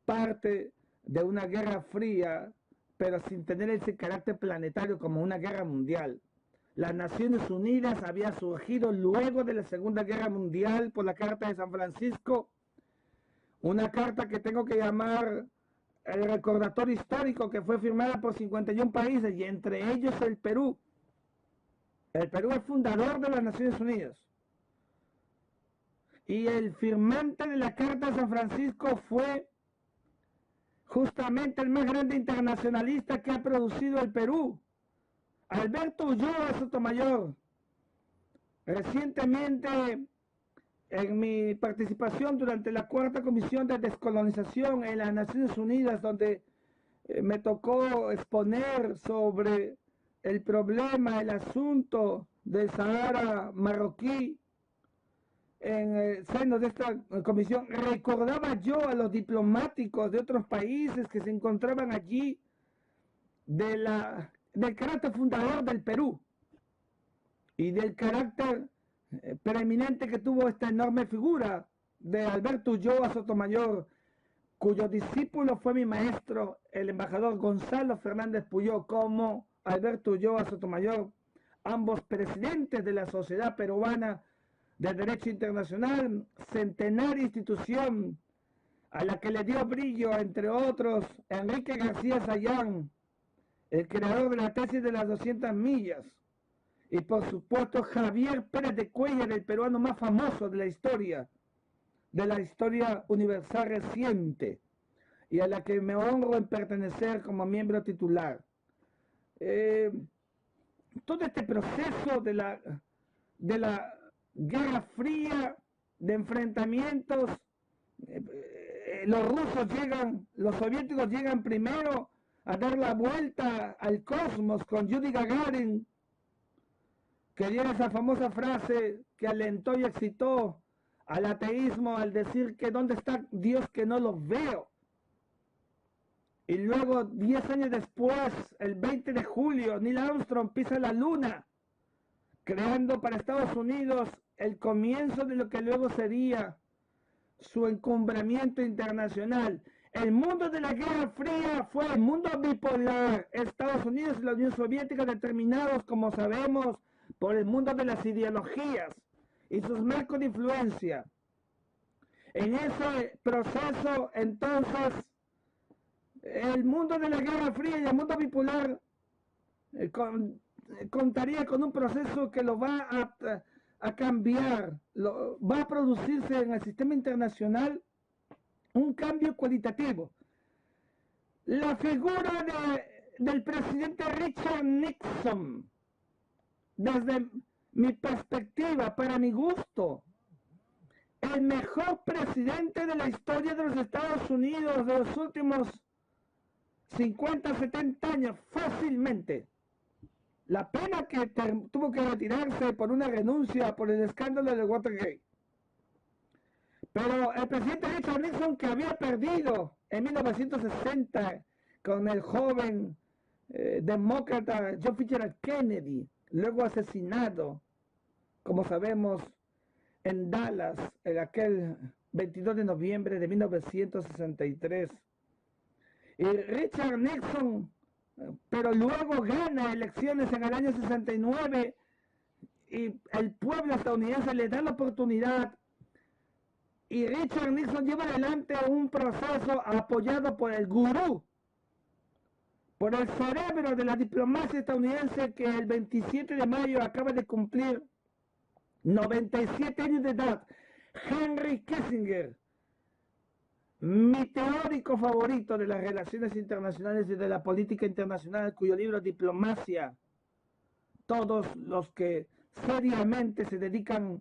parte de una guerra fría, pero sin tener ese carácter planetario como una guerra mundial. Las Naciones Unidas había surgido luego de la Segunda Guerra Mundial por la Carta de San Francisco, una carta que tengo que llamar el recordatorio histórico, que fue firmada por 51 países, y entre ellos el Perú. El Perú es fundador de las Naciones Unidas. Y el firmante de la Carta de San Francisco fue justamente el más grande internacionalista que ha producido el Perú, Alberto Ulloa Sotomayor. Recientemente, en mi participación durante la Cuarta Comisión de Descolonización en las Naciones Unidas, donde me tocó exponer sobre el problema, el asunto del Sahara marroquí, en el seno de esta comisión, recordaba yo a los diplomáticos de otros países que se encontraban allí del carácter fundador del Perú y del carácter preeminente que tuvo esta enorme figura de Alberto Ulloa Sotomayor, cuyo discípulo fue mi maestro, el embajador Gonzalo Fernández Puyó, como Alberto Ulloa Sotomayor, ambos presidentes de la Sociedad Peruana de Derecho Internacional, centenaria institución a la que le dio brillo, entre otros, Enrique García Sayán, el creador de la tesis de las 200 millas, y por supuesto Javier Pérez de Cuéllar, el peruano más famoso de la historia universal reciente, y a la que me honro en pertenecer como miembro titular. Todo este proceso de la Guerra Fría, de enfrentamientos, los soviéticos llegan primero a dar la vuelta al cosmos con Yuri Gagarin, que dio esa famosa frase que alentó y excitó al ateísmo al decir que ¿dónde está Dios que no lo veo? Y luego, 10 años después, el 20 de julio, Neil Armstrong pisa la luna, creando para Estados Unidos el comienzo de lo que luego sería su encumbramiento internacional. El mundo de la Guerra Fría fue el mundo bipolar. Estados Unidos y la Unión Soviética determinados, como sabemos, por el mundo de las ideologías y sus marcos de influencia. En ese proceso, entonces, el mundo de la Guerra Fría y el mundo bipolar contaría con un proceso que lo va a cambiar, va a producirse en el sistema internacional un cambio cualitativo. La figura del presidente Richard Nixon, desde mi perspectiva, para mi gusto, el mejor presidente de la historia de los Estados Unidos de los últimos 50, 70 años, fácilmente. La pena que tuvo que retirarse por una renuncia por el escándalo de Watergate. Pero el presidente Richard Nixon, que había perdido en 1960 con el joven demócrata John Fitzgerald Kennedy, luego asesinado, como sabemos, en Dallas, en aquel 22 de noviembre de 1963. Y Richard Nixon, pero luego gana elecciones en el año 69 y el pueblo estadounidense le da la oportunidad y Richard Nixon lleva adelante un proceso apoyado por el gurú, por el cerebro de la diplomacia estadounidense, que el 27 de mayo acaba de cumplir 97 años de edad, Henry Kissinger, mi teórico favorito de las relaciones internacionales y de la política internacional, cuyo libro Diplomacia, todos los que seriamente se dedican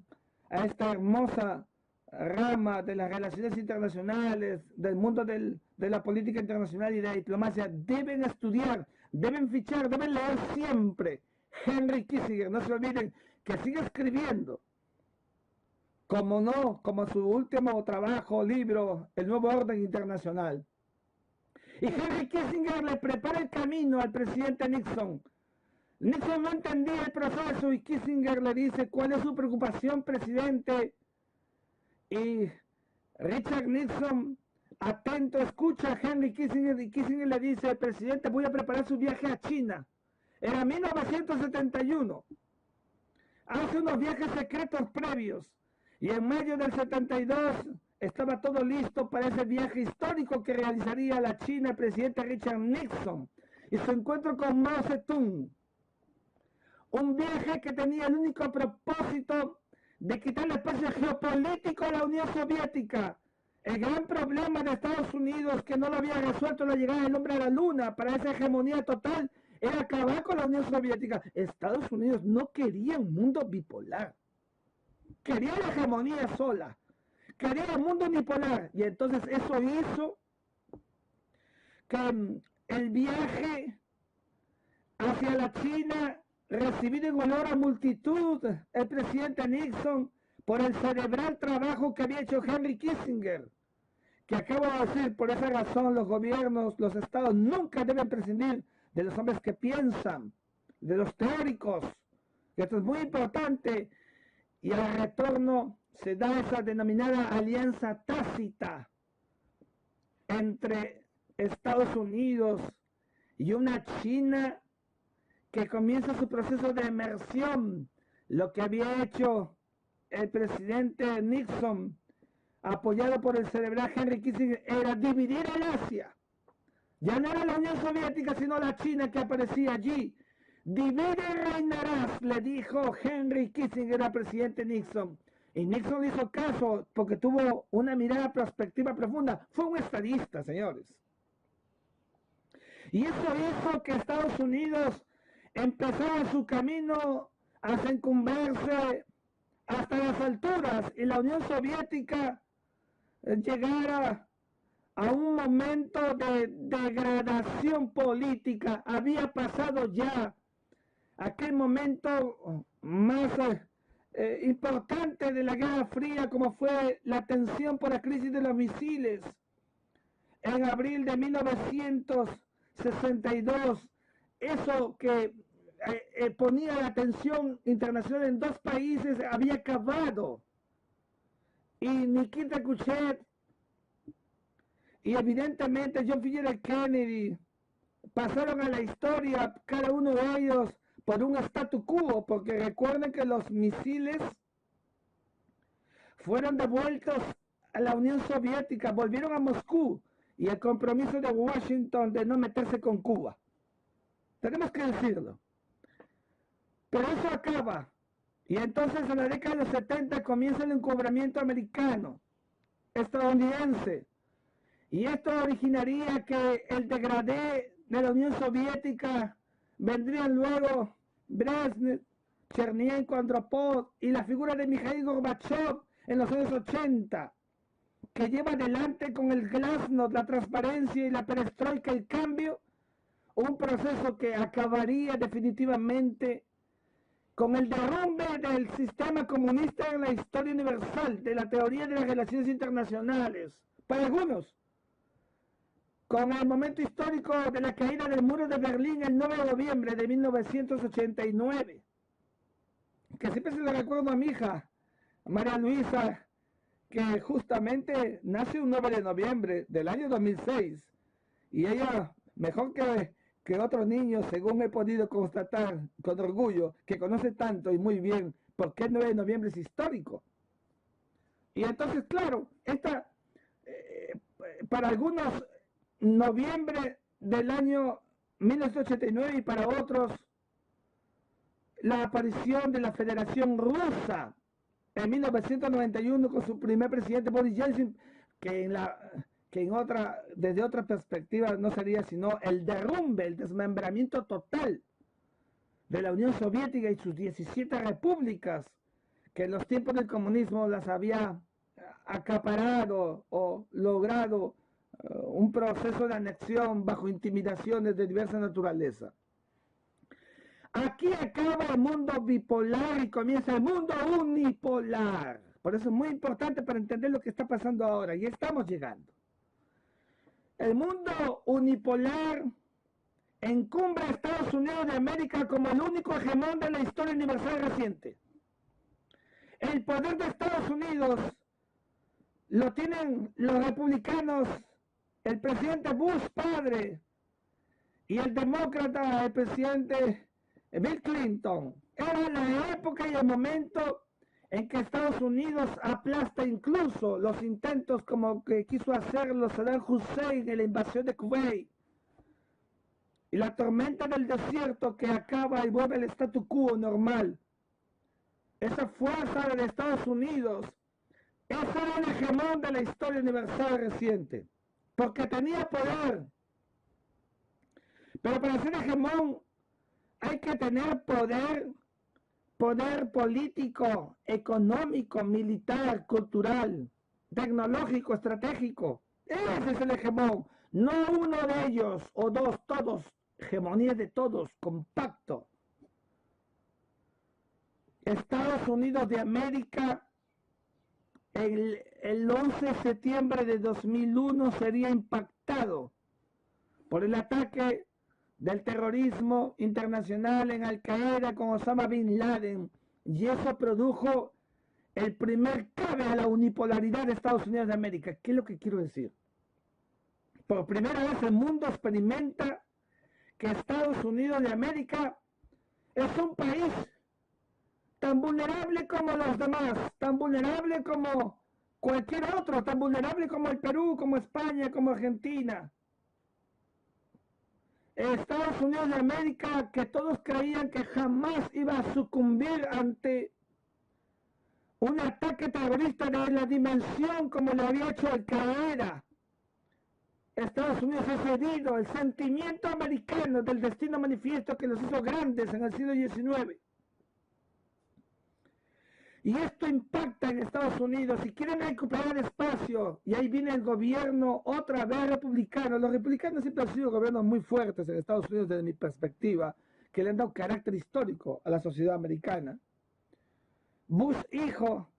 a esta hermosa rama de las relaciones internacionales, del mundo de la política internacional y de la diplomacia, deben estudiar, deben fichar, deben leer siempre Henry Kissinger. No se olviden que sigue escribiendo, como no, como su último trabajo, libro, El Nuevo Orden Internacional. Y Henry Kissinger le prepara el camino al presidente Nixon. Nixon no entendía el proceso y Kissinger le dice cuál es su preocupación, presidente. Y Richard Nixon, atento, escucha a Henry Kissinger y Kissinger le dice, presidente, voy a preparar su viaje a China. Era 1971. Hace unos viajes secretos previos. Y en mayo del 72 estaba todo listo para ese viaje histórico que realizaría la China el presidente Richard Nixon y su encuentro con Mao Zedong. Un viaje que tenía el único propósito de quitarle espacio geopolítico a la Unión Soviética. El gran problema de Estados Unidos, que no lo había resuelto la llegada del hombre a la luna para esa hegemonía total, era acabar con la Unión Soviética. Estados Unidos no quería un mundo bipolar. Quería la hegemonía sola. Quería el mundo bipolar. Y entonces eso hizo que el viaje hacia la China, recibido en honor a multitud, el presidente Nixon, por el cerebral trabajo que había hecho Henry Kissinger, que acabo de decir, por esa razón los gobiernos, los estados nunca deben prescindir de los hombres que piensan, de los teóricos. Y esto es muy importante. Y al retorno se da esa denominada alianza tácita entre Estados Unidos y una China que comienza su proceso de emersión. Lo que había hecho el presidente Nixon, apoyado por el cerebral Henry Kissinger, era dividir el Asia. Ya no era la Unión Soviética, sino la China que aparecía allí. Divide y reinarás, le dijo Henry Kissinger al presidente Nixon. Y Nixon le hizo caso porque tuvo una mirada prospectiva profunda. Fue un estadista, señores. Y eso hizo que Estados Unidos empezara su camino a encumbrarse hasta las alturas y la Unión Soviética llegara a un momento de degradación política. Había pasado ya aquel momento más importante de la Guerra Fría, como fue la tensión por la crisis de los misiles en abril de 1962. Eso que ponía la tensión internacional en dos países había acabado. y Nikita Khrushchev y evidentemente John F. Kennedy pasaron a la historia, cada uno de ellos, por un statu quo, porque recuerden que los misiles fueron devueltos a la Unión Soviética, volvieron a Moscú, y el compromiso de Washington de no meterse con Cuba. Tenemos que decirlo. Pero eso acaba. Y entonces en la década de los 70 comienza el encubrimiento americano, estadounidense. Y esto originaría que el degradé de la Unión Soviética vendrían luego Brezhnev, Chernyenko, Andropov y la figura de Mikhail Gorbachev en los años 80, que lleva adelante con el glasnost, la transparencia y la perestroika, el cambio, un proceso que acabaría definitivamente con el derrumbe del sistema comunista en la historia universal, de la teoría de las relaciones internacionales. Para algunos, con el momento histórico de la caída del muro de Berlín el 9 de noviembre de 1989, que siempre se le recuerdo a mi hija, María Luisa, que justamente nace un 9 de noviembre del año 2006, y ella, mejor que otros niños, según he podido constatar con orgullo, que conoce tanto y muy bien por qué el 9 de noviembre es histórico. Y entonces, claro, para algunos, noviembre del año 1989 y para otros, la aparición de la Federación Rusa en 1991 con su primer presidente Boris Yeltsin, que desde otra perspectiva no sería sino el derrumbe, el desmembramiento total de la Unión Soviética y sus 17 repúblicas, que en los tiempos del comunismo las había acaparado o logrado un proceso de anexión bajo intimidaciones de diversa naturaleza. Aquí acaba el mundo bipolar y comienza el mundo unipolar. Por eso es muy importante para entender lo que está pasando ahora. Y estamos llegando. El mundo unipolar encumbra a Estados Unidos de América como el único hegemón de la historia universal reciente. El poder de Estados Unidos lo tienen los republicanos, el presidente Bush padre y el demócrata, el presidente Bill Clinton. Era la época y el momento en que Estados Unidos aplasta incluso los intentos como que quiso hacerlo Saddam Hussein en la invasión de Kuwait. Y la tormenta del desierto que acaba y vuelve al statu quo normal. Esa fuerza de Estados Unidos, ese era el hegemón de la historia universal reciente, porque tenía poder. Pero para ser hegemón hay que tener poder político, económico, militar, cultural, tecnológico, estratégico. Ese es el hegemón, no uno de ellos o dos, todos, hegemonía de todos, compacto. Estados Unidos de América, el 11 de septiembre de 2001 sería impactado por el ataque del terrorismo internacional en Al Qaeda con Osama Bin Laden, y eso produjo el primer cabe a la unipolaridad de Estados Unidos de América. ¿Qué es lo que quiero decir? Por primera vez el mundo experimenta que Estados Unidos de América es un país tan vulnerable como los demás, tan vulnerable como cualquier otro, tan vulnerable como el Perú, como España, como Argentina. Estados Unidos de América, que todos creían que jamás iba a sucumbir ante un ataque terrorista de la dimensión como lo había hecho Al Qaeda. Estados Unidos ha cedido el sentimiento americano del destino manifiesto que los hizo grandes en el siglo XIX. Y esto impacta en Estados Unidos y quieren recuperar espacio. Y ahí viene el gobierno otra vez republicano. Los republicanos siempre han sido gobiernos muy fuertes en Estados Unidos desde mi perspectiva, que le han dado carácter histórico a la sociedad americana. Bush hijo.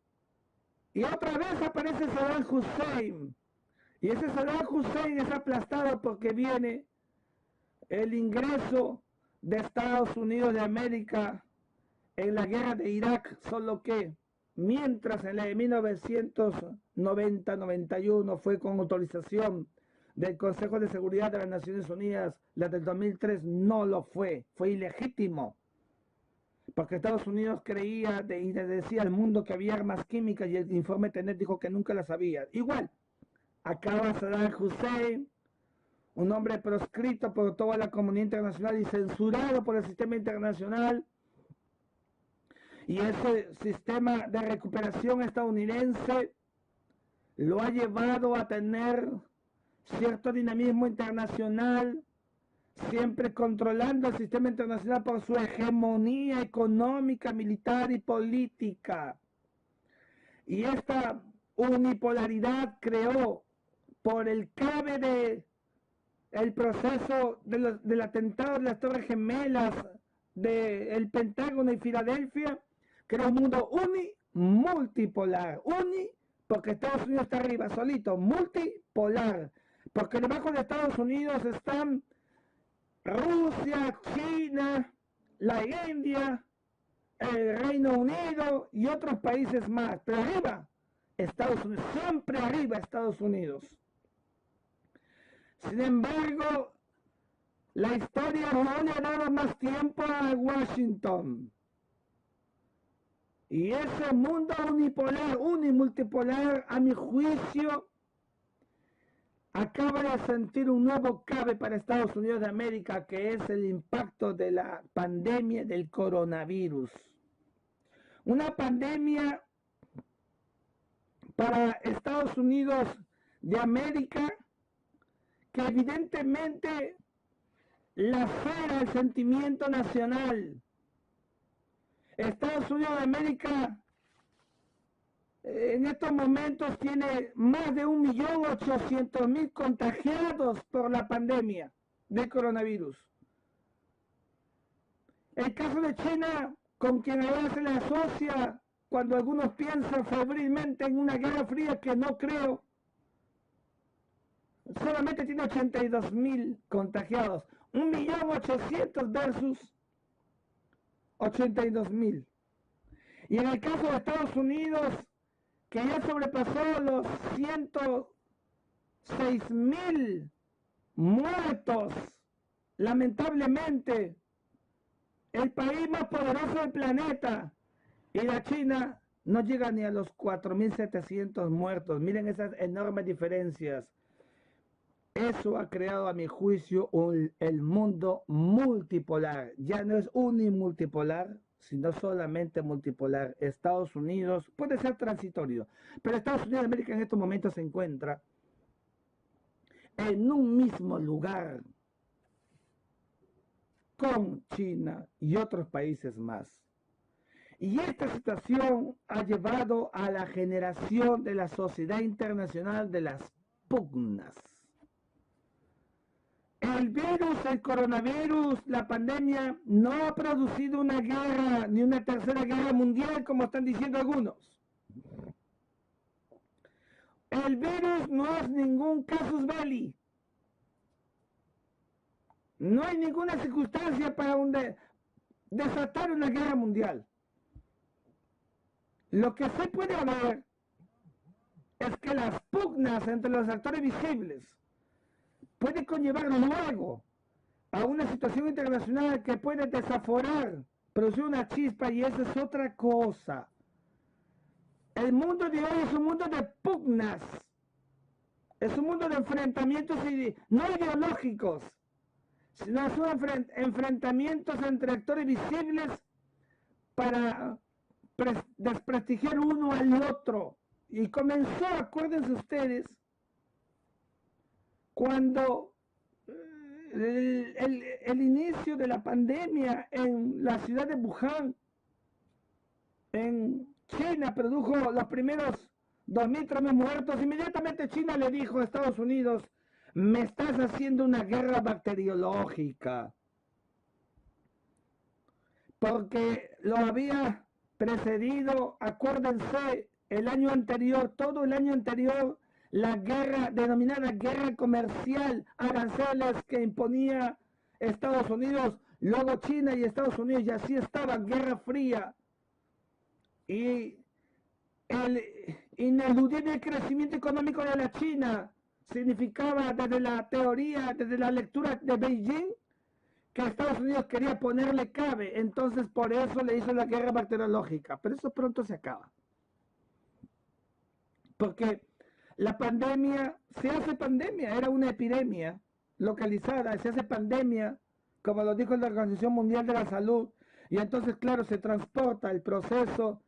Y otra vez aparece Saddam Hussein. Y ese Saddam Hussein es aplastado porque viene el ingreso de Estados Unidos de América en la guerra de Irak, solo que mientras en la de 1990-91 fue con autorización del Consejo de Seguridad de las Naciones Unidas, la del 2003 no lo fue ilegítimo, porque Estados Unidos creía y le decía al mundo que había armas químicas y el informe Tenet dijo que nunca las había. Igual, acaba Saddam Hussein, un hombre proscrito por toda la comunidad internacional y censurado por el sistema internacional, y ese sistema de recuperación estadounidense lo ha llevado a tener cierto dinamismo internacional, siempre controlando el sistema internacional por su hegemonía económica, militar y política. Y esta unipolaridad creó por el cabe el proceso del atentado de las Torres Gemelas, del Pentágono y Filadelfia, creó un mundo multipolar. Porque Estados Unidos está arriba, solito, multipolar. Porque debajo de Estados Unidos están Rusia, China, la India, el Reino Unido y otros países más. Pero arriba, Estados Unidos, siempre arriba Estados Unidos. Sin embargo, la historia no le ha dado más tiempo a Washington. Y ese mundo unipolar, unimultipolar, a mi juicio, acaba de sentir un nuevo cabe para Estados Unidos de América, que es el impacto de la pandemia del coronavirus. Una pandemia para Estados Unidos de América que evidentemente lacera el sentimiento nacional. Estados Unidos de América en estos momentos tiene más de 1.800.000 contagiados por la pandemia del coronavirus. El caso de China, con quien ahora se le asocia cuando algunos piensan febrilmente en una guerra fría que no creo, solamente tiene 82.000 contagiados. 1.800.000 versus 82.000. Y en el caso de Estados Unidos, que ya sobrepasó los 106.000 muertos, lamentablemente, el país más poderoso del planeta, y la China no llega ni a los 4.700 muertos. Miren esas enormes diferencias. Eso ha creado, a mi juicio, el mundo multipolar. Ya no es unimultipolar, sino solamente multipolar. Estados Unidos puede ser transitorio, pero Estados Unidos de América en estos momentos se encuentra en un mismo lugar con China y otros países más. Y esta situación ha llevado a la generación de la sociedad internacional de las pugnas. El virus, el coronavirus, la pandemia, no ha producido una guerra, ni una tercera guerra mundial, como están diciendo algunos. El virus no es ningún casus belli. No hay ninguna circunstancia para desatar una guerra mundial. Lo que sí puede haber es que las pugnas entre los actores visibles puede conllevar luego a una situación internacional que puede desaforar, producir una chispa, y eso es otra cosa. El mundo de hoy es un mundo de pugnas, es un mundo de enfrentamientos no ideológicos, sino son enfrentamientos entre actores visibles para desprestigiar uno al otro. Y comenzó, acuérdense ustedes, cuando el inicio de la pandemia en la ciudad de Wuhan, en China, produjo los primeros 2.000, 3.000 muertos. Inmediatamente China le dijo a Estados Unidos: me estás haciendo una guerra bacteriológica, porque lo había precedido, acuérdense, el año anterior, todo el año anterior, la guerra, denominada guerra comercial, aranceles que imponía Estados Unidos, luego China y Estados Unidos, y así estaba, guerra fría. Y el ineludible crecimiento económico de la China significaba desde la teoría, desde la lectura de Beijing, que Estados Unidos quería ponerle cabe, entonces por eso le hizo la guerra bacteriológica, pero eso pronto se acaba. Porque la pandemia, se hace pandemia, era una epidemia localizada, se hace pandemia, como lo dijo la Organización Mundial de la Salud, y entonces, claro, se transporta el proceso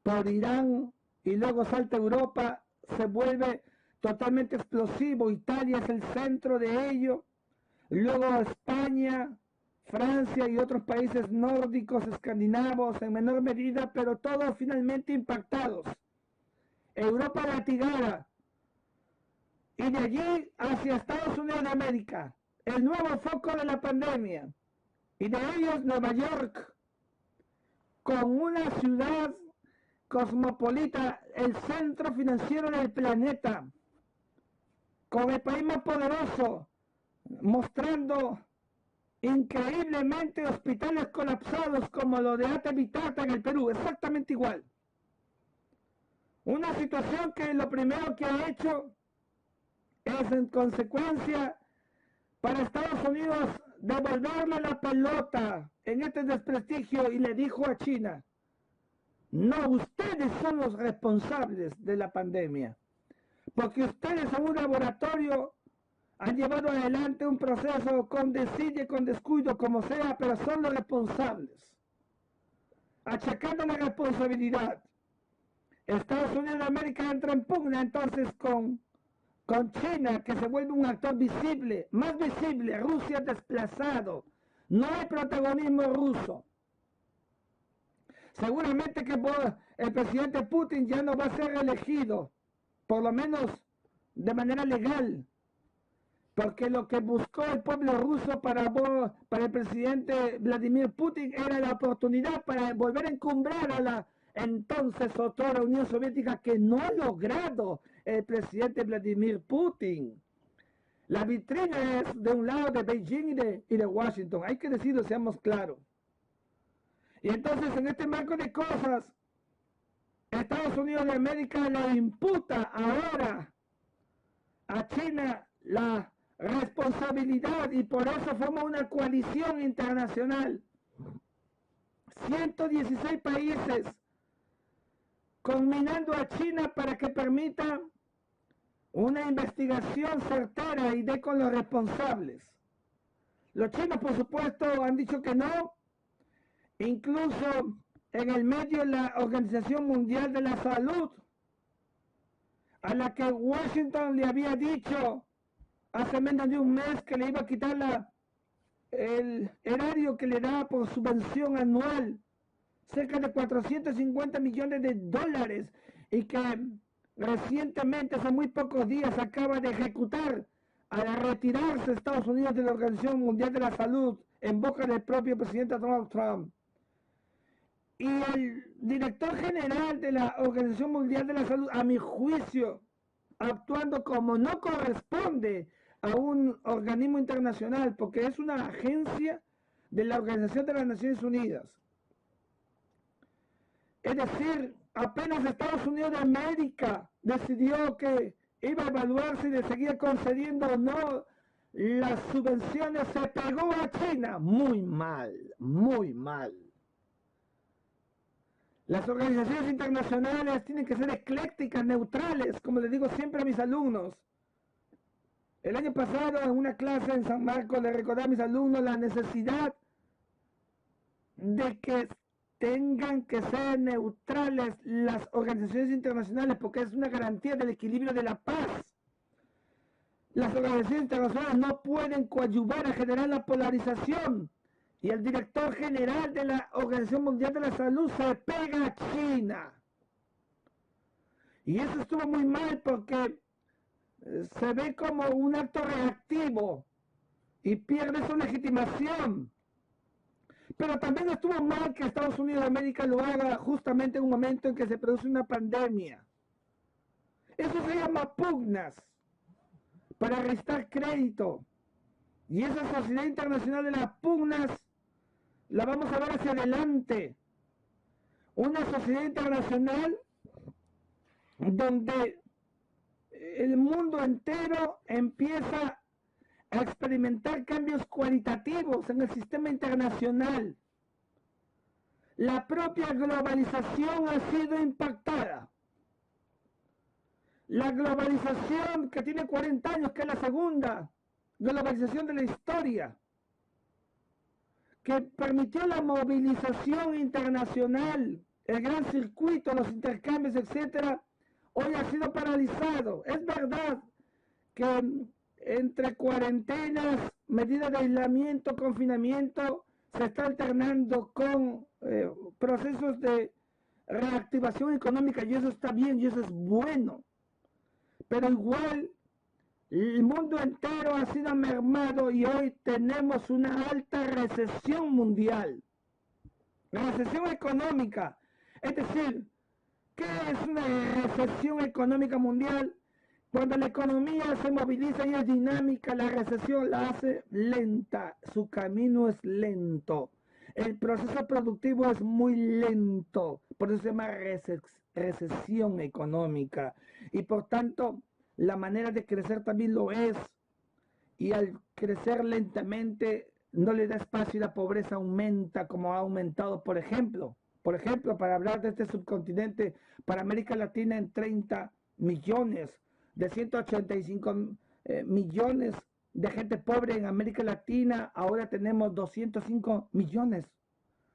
por Irán y luego salta a Europa, se vuelve totalmente explosivo, Italia es el centro de ello, luego España, Francia y otros países nórdicos, escandinavos en menor medida, pero todos finalmente impactados. Europa latigada, y de allí hacia Estados Unidos de América, el nuevo foco de la pandemia, y de ellos Nueva York, con una ciudad cosmopolita, el centro financiero del planeta, con el país más poderoso, mostrando increíblemente hospitales colapsados como lo de Ate Vitata en el Perú, exactamente igual. Una situación que lo primero que ha hecho es en consecuencia para Estados Unidos devolverle la pelota en este desprestigio y le dijo a China, no, ustedes son los responsables de la pandemia, porque ustedes en un laboratorio han llevado adelante un proceso con desidia, con descuido, como sea, pero son los responsables, achacando la responsabilidad. Estados Unidos de América entra en pugna entonces con China, que se vuelve un actor visible, más visible. Rusia desplazado, no hay protagonismo ruso. Seguramente que el presidente Putin ya no va a ser reelegido, por lo menos de manera legal, porque lo que buscó el pueblo ruso para el presidente Vladimir Putin era la oportunidad para volver a encumbrar a la entonces otrora Unión Soviética, que no ha logrado el presidente Vladimir Putin. La vitrina es de un lado de Beijing y de Washington, hay que decirlo, seamos claros. Y entonces en este marco de cosas, Estados Unidos de América le imputa ahora a China la responsabilidad y por eso forma una coalición internacional. 116 países conminando a China para que permita una investigación certera y dé con los responsables. Los chinos, por supuesto, han dicho que no. Incluso en el medio de la Organización Mundial de la Salud, a la que Washington le había dicho hace menos de un mes que le iba a quitar el erario que le da por subvención anual, cerca de 450 millones de dólares, y que recientemente, hace muy pocos días, acaba de ejecutar al retirarse Estados Unidos de la Organización Mundial de la Salud en boca del propio presidente Donald Trump. Y el director general de la Organización Mundial de la Salud, a mi juicio, actuando como no corresponde a un organismo internacional, porque es una agencia de la Organización de las Naciones Unidas. Es decir, apenas Estados Unidos de América decidió que iba a evaluar si le seguía concediendo o no las subvenciones, se pegó a China. Muy mal, muy mal. Las organizaciones internacionales tienen que ser eclécticas, neutrales, como les digo siempre a mis alumnos. El año pasado en una clase en San Marcos le recordé a mis alumnos la necesidad de que tengan que ser neutrales las organizaciones internacionales, porque es una garantía del equilibrio de la paz. Las organizaciones internacionales no pueden coadyuvar a generar la polarización. Y el director general de la Organización Mundial de la Salud se pega a China. Y eso estuvo muy mal porque se ve como un acto reactivo y pierde su legitimación. Pero también estuvo mal que Estados Unidos de América lo haga justamente en un momento en que se produce una pandemia. Eso se llama pugnas, para restar crédito. Y esa sociedad internacional de las pugnas la vamos a ver hacia adelante. Una sociedad internacional donde el mundo entero empieza a experimentar cambios cualitativos en el sistema internacional. La propia globalización ha sido impactada. La globalización que tiene 40 años, que es la segunda globalización de la historia, que permitió la movilización internacional, el gran circuito, los intercambios, etcétera, hoy ha sido paralizado. Es verdad que entre cuarentenas, medidas de aislamiento, confinamiento, se está alternando con procesos de reactivación económica, y eso está bien, y eso es bueno. Pero igual, el mundo entero ha sido mermado y hoy tenemos una alta recesión mundial. Recesión económica. Es decir, ¿qué es una recesión económica mundial? Cuando la economía se moviliza y es dinámica, la recesión la hace lenta, su camino es lento. El proceso productivo es muy lento, por eso se llama recesión económica. Y por tanto, la manera de crecer también lo es. Y al crecer lentamente, no le da espacio y la pobreza aumenta como ha aumentado, por ejemplo, para hablar de este subcontinente, para América Latina en 30 millones, de 185 millones de gente pobre en América Latina, ahora tenemos 205 millones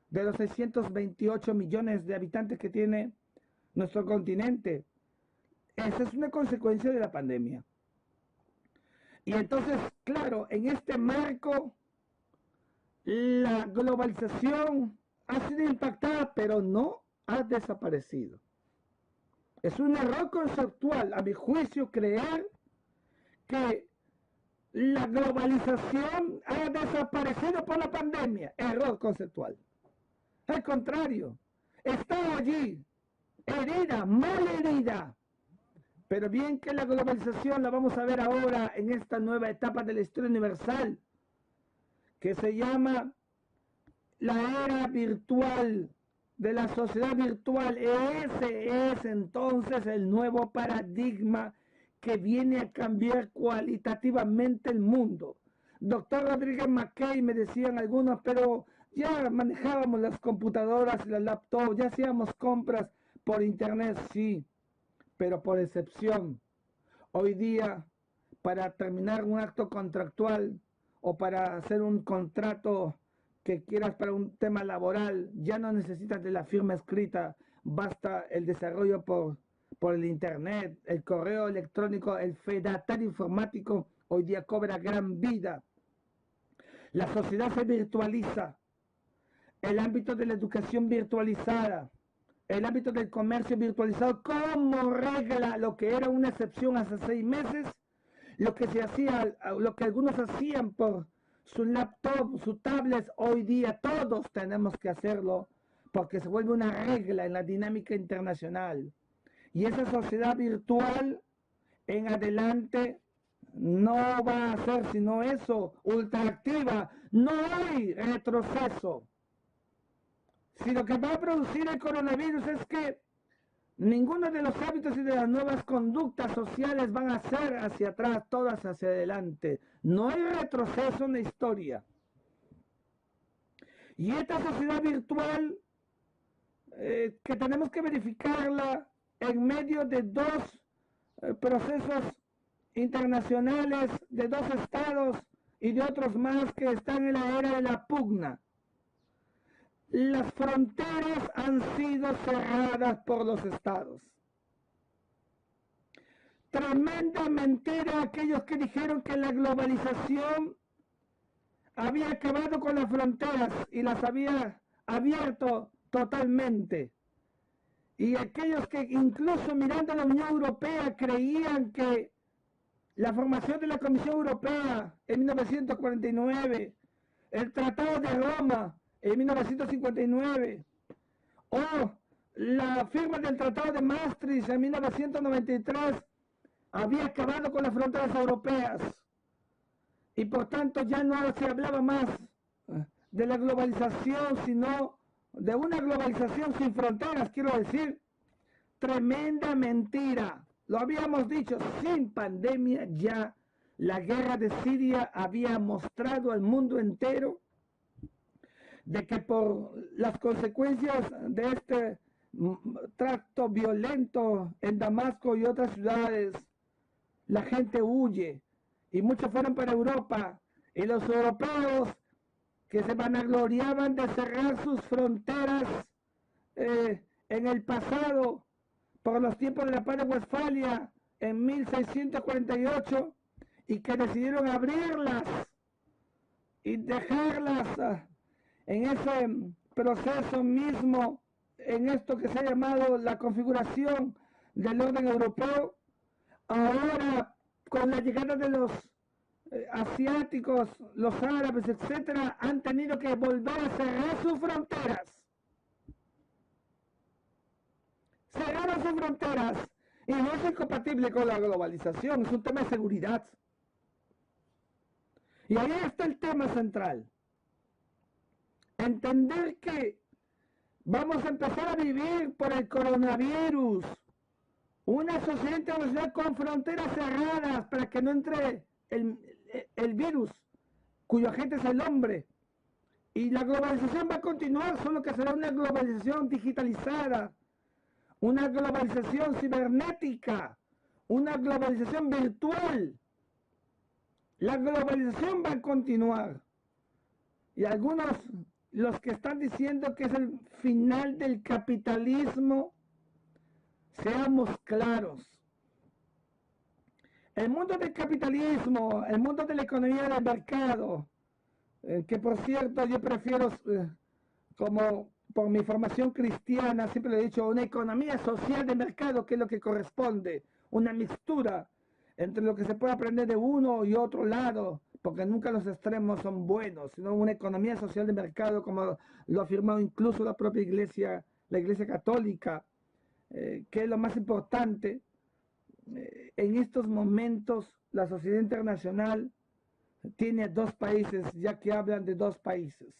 de los 628 millones de habitantes que tiene nuestro continente. Esa es una consecuencia de la pandemia. Y entonces, claro, en este marco, la globalización ha sido impactada, pero no ha desaparecido. Es un error conceptual, a mi juicio, creer que la globalización ha desaparecido por la pandemia. Error conceptual. Al contrario, está allí, herida, mal herida. Pero bien que la globalización la vamos a ver ahora en esta nueva etapa de la historia universal, que se llama la era virtual, de la sociedad virtual. Ese es entonces el nuevo paradigma que viene a cambiar cualitativamente el mundo. Doctor Rodríguez Mackey, me decían algunos, pero ya manejábamos las computadoras y las laptops, ya hacíamos compras por internet, sí, pero por excepción. Hoy día, para terminar un acto contractual o para hacer un contrato que quieras para un tema laboral, ya no necesitas de la firma escrita, basta el desarrollo por el internet, el correo electrónico, el fedatario informático hoy día cobra gran vida. La sociedad se virtualiza, el ámbito de la educación virtualizada, el ámbito del comercio virtualizado, como regla, lo que era una excepción hace 6 meses, lo que se hacía, lo que algunos hacían por su laptop, su tablet, hoy día todos tenemos que hacerlo porque se vuelve una regla en la dinámica internacional. Y esa sociedad virtual en adelante no va a ser sino eso, ultraactiva. No hay retroceso. Si lo que va a producir el coronavirus es que ninguno de los hábitos y de las nuevas conductas sociales van a ser hacia atrás, todas hacia adelante. No hay retroceso en la historia. Y esta sociedad virtual que tenemos que verificarla en medio de dos procesos internacionales, de dos estados y de otros más que están en la era de la pugna. Las fronteras han sido cerradas por los estados. Tremenda mentira aquellos que dijeron que la globalización había acabado con las fronteras y las había abierto totalmente. Y aquellos que incluso mirando a la Unión Europea creían que la formación de la Comisión Europea en 1949, el Tratado de Roma en 1959, o la firma del Tratado de Maastricht en 1993, había acabado con las fronteras europeas. Y por tanto ya no se hablaba más de la globalización, sino de una globalización sin fronteras, quiero decir, tremenda mentira. Lo habíamos dicho, sin pandemia ya la guerra de Siria había mostrado al mundo entero de que por las consecuencias de este trato violento en Damasco y otras ciudades, la gente huye y muchos fueron para Europa, y los europeos que se vanagloriaban de cerrar sus fronteras en el pasado por los tiempos de la paz de Westfalia en 1648, y que decidieron abrirlas y dejarlas en ese proceso mismo, en esto que se ha llamado la configuración del orden europeo. Ahora, con la llegada de los asiáticos, los árabes, etcétera, han tenido que volver a cerrar sus fronteras. Cerraron sus fronteras, y no es incompatible con la globalización, es un tema de seguridad. Y ahí está el tema central. Entender que vamos a empezar a vivir por el coronavirus una sociedad internacional con fronteras cerradas para que no entre el virus, cuyo agente es el hombre. Y la globalización va a continuar, solo que será una globalización digitalizada, una globalización cibernética, una globalización virtual. La globalización va a continuar. Y algunos, los que están diciendo que es el final del capitalismo, seamos claros. El mundo del capitalismo, el mundo de la economía del mercado, que por cierto yo prefiero, como por mi formación cristiana, siempre le he dicho, una economía social de mercado, que es lo que corresponde, una mixtura entre lo que se puede aprender de uno y otro lado, porque nunca los extremos son buenos, sino una economía social de mercado, como lo ha afirmado incluso la propia iglesia, la iglesia católica, que es lo más importante. En estos momentos la sociedad internacional tiene dos países, ya que hablan de dos países.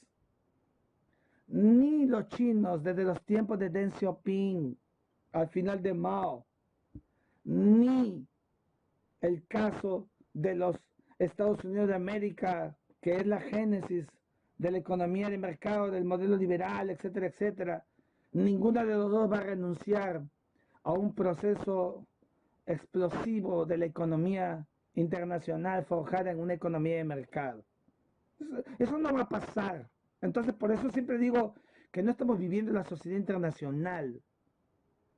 Ni los chinos desde los tiempos de Deng Xiaoping, al final de Mao, ni el caso de los Estados Unidos de América, que es la génesis de la economía de mercado, del modelo liberal, etcétera, etcétera. Ninguna de los dos va a renunciar a un proceso explosivo de la economía internacional forjada en una economía de mercado. Eso no va a pasar. Entonces, por eso siempre digo que no estamos viviendo la sociedad internacional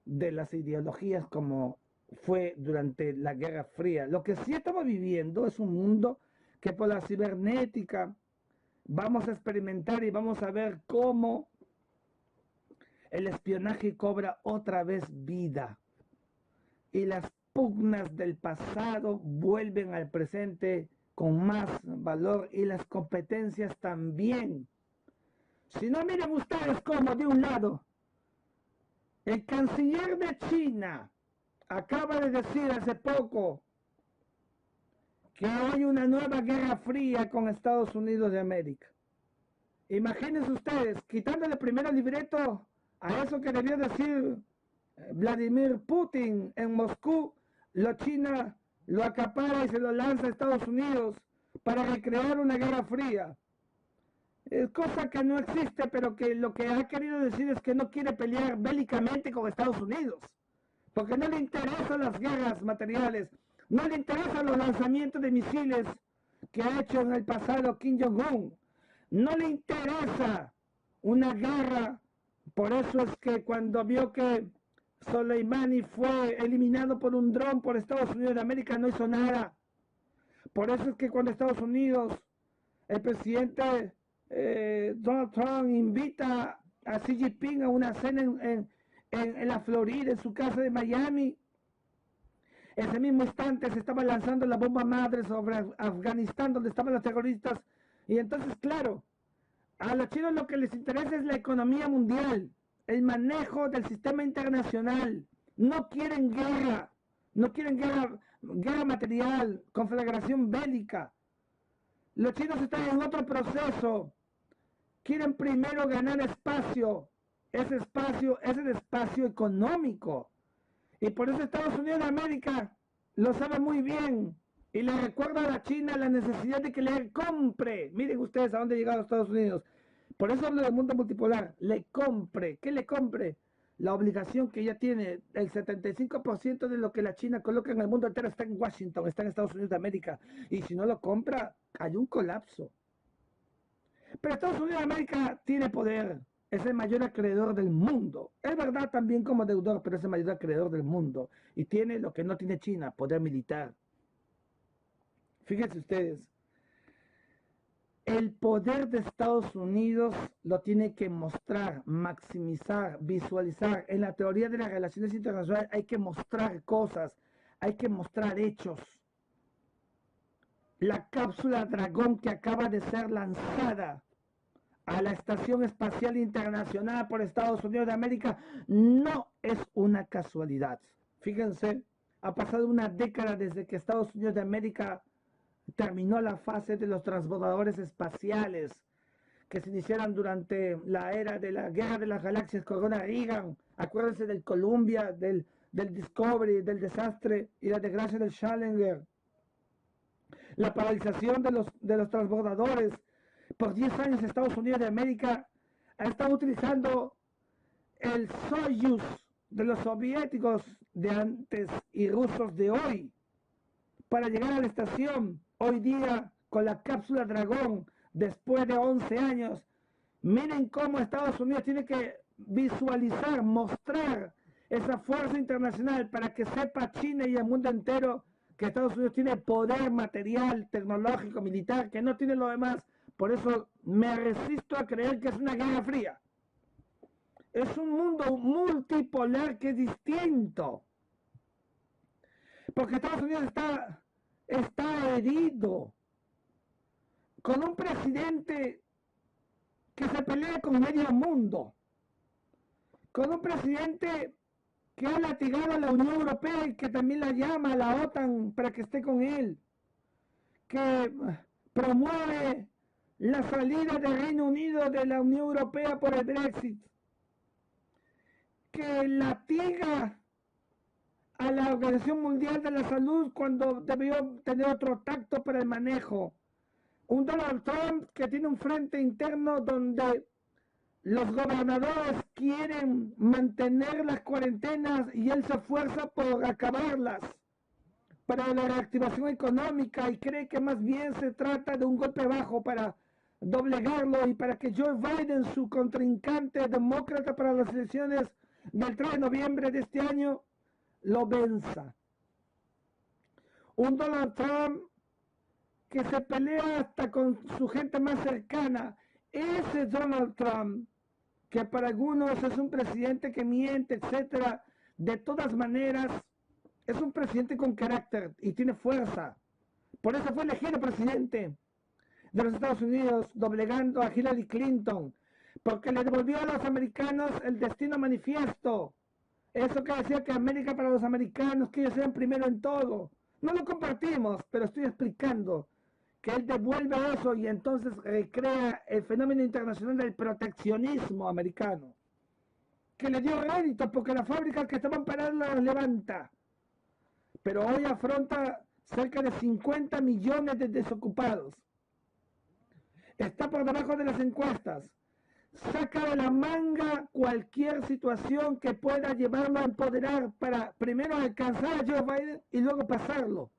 de las ideologías como fue durante la Guerra Fría. Lo que sí estamos viviendo es un mundo que por la cibernética vamos a experimentar y vamos a ver cómo el espionaje cobra otra vez vida. Y las pugnas del pasado vuelven al presente con más valor, y las competencias también. Si no, miren ustedes cómo de un lado el canciller de China acaba de decir hace poco que hay una nueva guerra fría con Estados Unidos de América. Imagínense ustedes, quitándole primero el libreto a eso que debió decir Vladimir Putin en Moscú, China lo acapara y se lo lanza a Estados Unidos para recrear una guerra fría. Es cosa que no existe, pero que lo que ha querido decir es que no quiere pelear bélicamente con Estados Unidos, porque no le interesan las guerras materiales, no le interesan los lanzamientos de misiles que ha hecho en el pasado Kim Jong-un, no le interesa una guerra. Por eso es que cuando vio que Soleimani fue eliminado por un dron por Estados Unidos de América, no hizo nada. Por eso es que cuando Estados Unidos, el presidente Donald Trump invita a Xi Jinping a una cena en la Florida, en su casa de Miami, ese mismo instante se estaba lanzando la bomba madre sobre Afganistán, donde estaban los terroristas. Y entonces, claro, a los chinos lo que les interesa es la economía mundial, el manejo del sistema internacional. No quieren guerra, no quieren guerra material, conflagración bélica. Los chinos están en otro proceso. Quieren primero ganar espacio. Ese espacio es el espacio económico. Y por eso Estados Unidos de América lo sabe muy bien. Y le recuerda a la China la necesidad de que le compre. Miren ustedes a dónde ha llegado Estados Unidos. Por eso hablo del mundo multipolar. Le compre. ¿Qué le compre? La obligación que ella tiene. El 75% de lo que la China coloca en el mundo entero está en Washington, está en Estados Unidos de América. Y si no lo compra, hay un colapso. Pero Estados Unidos de América tiene poder. Es el mayor acreedor del mundo. Es verdad también como deudor, pero es el mayor acreedor del mundo. Y tiene lo que no tiene China, poder militar. Fíjense ustedes. El poder de Estados Unidos lo tiene que mostrar, maximizar, visualizar. En la teoría de las relaciones internacionales hay que mostrar cosas, hay que mostrar hechos. La cápsula Dragón que acaba de ser lanzada a la Estación Espacial Internacional por Estados Unidos de América no es una casualidad. Fíjense, ha pasado una década desde que Estados Unidos de América terminó la fase de los transbordadores espaciales que se iniciaron durante la era de la Guerra de las Galaxias con Ronald Reagan. Acuérdense del Columbia, del Discovery, del desastre y la desgracia del Challenger. La paralización de los transbordadores. Por 10 años Estados Unidos de América ha estado utilizando el Soyuz de los soviéticos de antes y rusos de hoy para llegar a la estación. Hoy día con la cápsula Dragón, después de 11 años, miren cómo Estados Unidos tiene que visualizar, mostrar esa fuerza internacional para que sepa China y el mundo entero que Estados Unidos tiene poder material, tecnológico, militar, que no tiene lo demás. Por eso me resisto a creer que es una guerra fría. Es un mundo multipolar que es distinto. Porque Estados Unidos está herido. Con un presidente que se pelea con medio mundo. Con un presidente que ha latigado a la Unión Europea y que también la llama a la OTAN para que esté con él. Que promueve la salida del Reino Unido de la Unión Europea por el Brexit, que latiga a la Organización Mundial de la Salud cuando debió tener otro tacto para el manejo. Un Donald Trump que tiene un frente interno donde los gobernadores quieren mantener las cuarentenas y él se esfuerza por acabarlas para la reactivación económica y cree que más bien se trata de un golpe bajo para doblegarlo y para que Joe Biden, su contrincante demócrata para las elecciones del 3 de noviembre de este año, lo venza. Un Donald Trump que se pelea hasta con su gente más cercana. Ese Donald Trump, que para algunos es un presidente que miente, etcétera, de todas maneras es un presidente con carácter y tiene fuerza. Por eso fue elegido presidente de los Estados Unidos, doblegando a Hillary Clinton, porque le devolvió a los americanos el destino manifiesto. Eso que decía que América para los americanos, que ellos sean primero en todo. No lo compartimos, pero estoy explicando que él devuelve eso y entonces recrea el fenómeno internacional del proteccionismo americano, que le dio rédito porque las fábricas que estaban paradas las levanta, pero hoy afronta cerca de 50 millones de desocupados. Está por debajo de las encuestas. Saca de la manga cualquier situación que pueda llevarlo a empoderar para primero alcanzar a Joe Biden y luego pasarlo.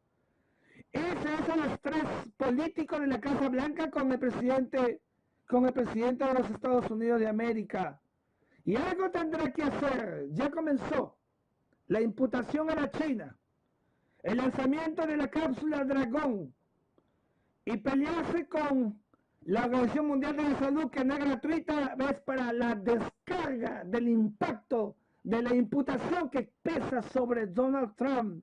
Esos son los tres políticos de la Casa Blanca con el presidente de los Estados Unidos de América. Y algo tendrá que hacer. Ya comenzó la imputación a la China, el lanzamiento de la cápsula Dragón y pelearse con la Organización Mundial de la Salud, que no es gratuita, es para la descarga del impacto de la imputación que pesa sobre Donald Trump.